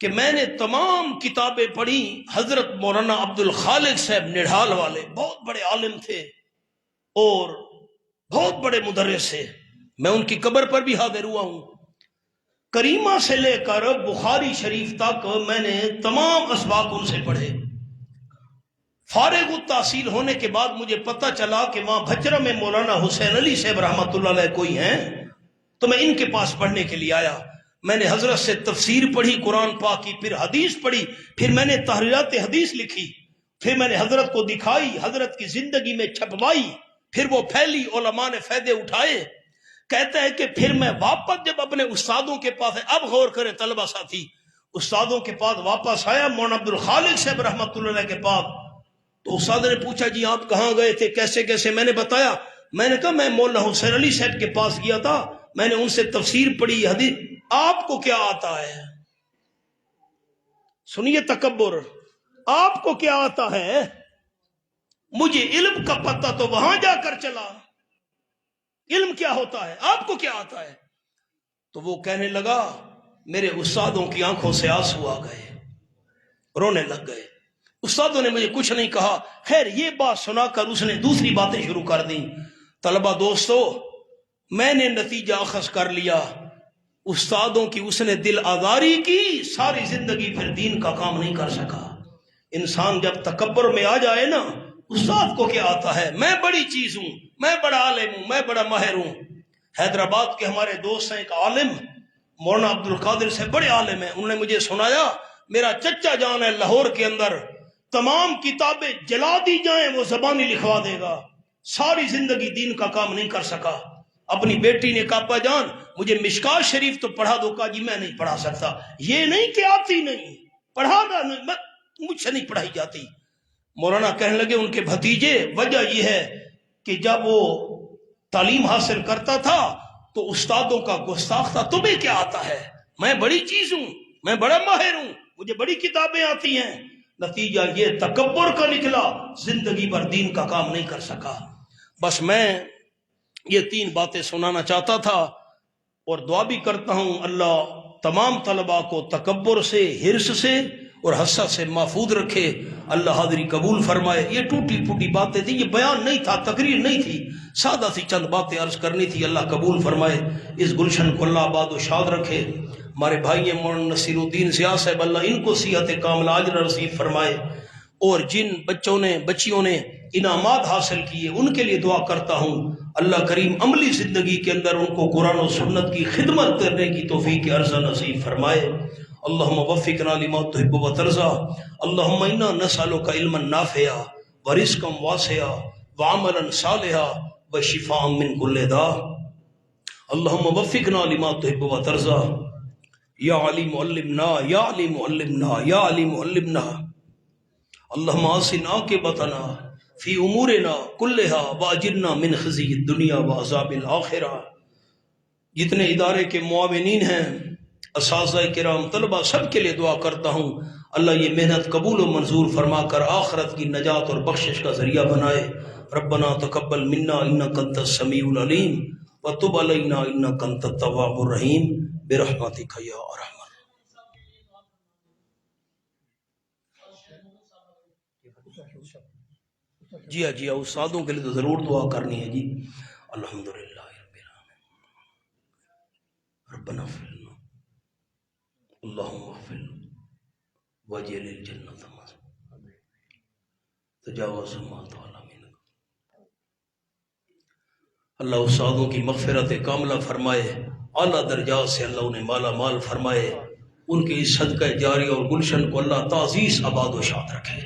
کہ میں نے تمام کتابیں پڑھی، حضرت مولانا عبد الخالق صاحب نڈھال والے بہت بڑے عالم تھے اور بہت بڑے مدرس تھے، میں ان کی قبر پر بھی حاضر ہوا ہوں۔ کریمہ سے لے کر بخاری شریف تک میں نے تمام اسباق ان سے پڑھے۔ فارغ التحصیل ہونے کے بعد مجھے پتہ چلا کہ وہاں بھچرہ میں مولانا حسین علی صاحب رحمۃ اللہ علیہ کوئی ہیں، تو میں ان کے پاس پڑھنے کے لیے آیا۔ میں نے حضرت سے تفسیر پڑھی قرآن پاک کی، پھر حدیث پڑھی، پھر میں نے تحریرات حدیث لکھی، پھر میں نے حضرت کو دکھائی، حضرت کی زندگی میں چھپوائی، پھر وہ پھیلی، علماء نے فائدے اٹھائے۔ کہتا ہے کہ پھر میں واپس جب اپنے استادوں کے پاس، اب غور کریں طلبہ ساتھی، استادوں کے پاس واپس آیا مولانا عبد الخالق صاحب رحمۃ اللہ علیہ کے پاس، تو استاد نے پوچھا جی آپ کہاں گئے تھے، کیسے کیسے؟ میں نے بتایا، میں نے کہا میں مولانا حسین علی صاحب کے پاس گیا تھا، میں نے ان سے تفسیر پڑھی، حدیث۔ آپ کو کیا آتا ہے؟ سنیے تکبر، آپ کو کیا آتا ہے؟ مجھے علم کا پتہ تو وہاں جا کر چلا، علم کیا ہوتا ہے، آپ کو کیا آتا ہے؟ تو وہ کہنے لگا میرے استادوں کی آنکھوں سے آنسو آ گئے، رونے لگ گئے، استادوں نے مجھے کچھ نہیں کہا۔ خیر یہ بات سنا کر اس نے دوسری باتیں شروع کر دیں۔ طلبہ دوستو، میں نے نتیجہ اخذ کر لیا، استادوں کی اس نے دل آزاری کی، ساری زندگی پھر دین کا کام نہیں کر سکا۔ انسان جب تکبر میں آ جائے نا، استاد کو کیا آتا ہے، میں بڑی چیز ہوں، میں بڑا عالم ہوں، میں بڑا ماہر ہوں۔ حیدرآباد کے ہمارے دوست ہیں، ایک عالم مولانا عبد القادر سے بڑے عالم ہیں، انہوں نے مجھے سنایا میرا چچا جان ہے لاہور کے اندر، تمام کتابیں جلا دی جائیں وہ زبانی لکھوا دے گا، ساری زندگی دین کا کام نہیں کر سکا۔ اپنی بیٹی نے کہا ابا جان مجھے مشکات شریف تو پڑھا دو، کہا جی میں نہیں پڑھا سکتا، یہ نہیں کہ آتی نہیں، پڑھا مجھ سے نہیں پڑھائی جاتی۔ مولانا کہنے لگے ان کے بھتیجے، وجہ یہ ہے کہ جب وہ تعلیم حاصل کرتا تھا تو استادوں کا گستاخ تھا، تمہیں کیا آتا ہے، میں بڑی چیز ہوں، میں بڑا ماہر ہوں، مجھے بڑی کتابیں آتی ہیں۔ نتیجہ یہ تکبر کا نکلا، زندگی بھر دین کا کام نہیں کر سکا۔ بس میں یہ 3 باتیں سنانا چاہتا تھا، اور دعا بھی کرتا ہوں اللہ تمام طلباء کو تکبر سے، حرص سے اور حسد سے محفوظ رکھے، اللہ حاضری قبول فرمائے۔ یہ ٹوٹی پھوٹی باتیں تھی، یہ بیان نہیں تھا، تقریر نہیں تھی، سادہ سی چند باتیں عرض کرنی تھی، اللہ قبول فرمائے۔ اس گلشن کو اللہ آباد و شاد رکھے۔ ہمارے بھائی مولانا نصیر الدین ضیاء صاحب، اللہ ان کو صحت کاملہ اجر نصیب فرمائے، اور جن بچوں نے بچیوں نے انعامات حاصل کیے ان کے لیے دعا کرتا ہوں اللہ کریم عملی زندگی کے اندر ان کو قرآن و سنت کی خدمت کرنے کی توفیق عرضہ نصیب فرمائے۔ اللہم وفقنا لما تحب و ترضى، اللہم انا نسألک علما نافعا ورزقا واسعا وعملا صالحا وشفاء من كل داء۔ اللہم وفقنا لما تحب و ترضى، یا علیم علمنا، یا علیم علمنا، یا علیم علمنا۔ اللہم آسن عاقبتنا فی امورنا کلہا واجرنا من خزی الدنیا وعذاب الآخرہ۔ جتنے ادارے کے معاونین ہیں، اساتذہ کرام، طلبہ، سب کے لیے دعا کرتا ہوں اللہ یہ محنت قبول و منظور فرما کر آخرت کی نجات اور بخشش کا ذریعہ بنائے۔ ربنا تقبل منا انک انت السمیع العلیم وتب علینا انک انت التواب الرحیم برحمتک یا ارحم۔ جی ہاں استادوں کے لیے تو ضرور دعا کرنی ہے جی۔ الحمدللہ رب العالمین، ربنا اغفر لنا، اللہم اغفر واجعل الجنۃ تجاوز ما طال منک۔ اللہ استادوں کی مغفرت کاملہ فرمائے، اعلیٰ درجات سے اللہ انہیں مالا مال فرمائے، ان کے اس صدقہ جاری اور گلشن کو اللہ تعزیز آباد و شاد رکھے۔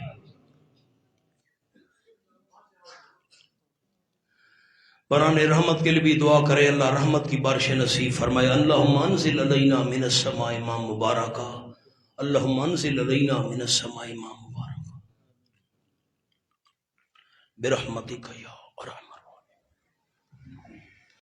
بران رحمت کے لیے بھی دعا کرے، اللہ رحمت کی بارش نصیب فرمائے۔ اللہم انزل علینا من السماء ماء مبارکا، اللہم انزل علینا من السماء ماء مبارکا برحمتک یا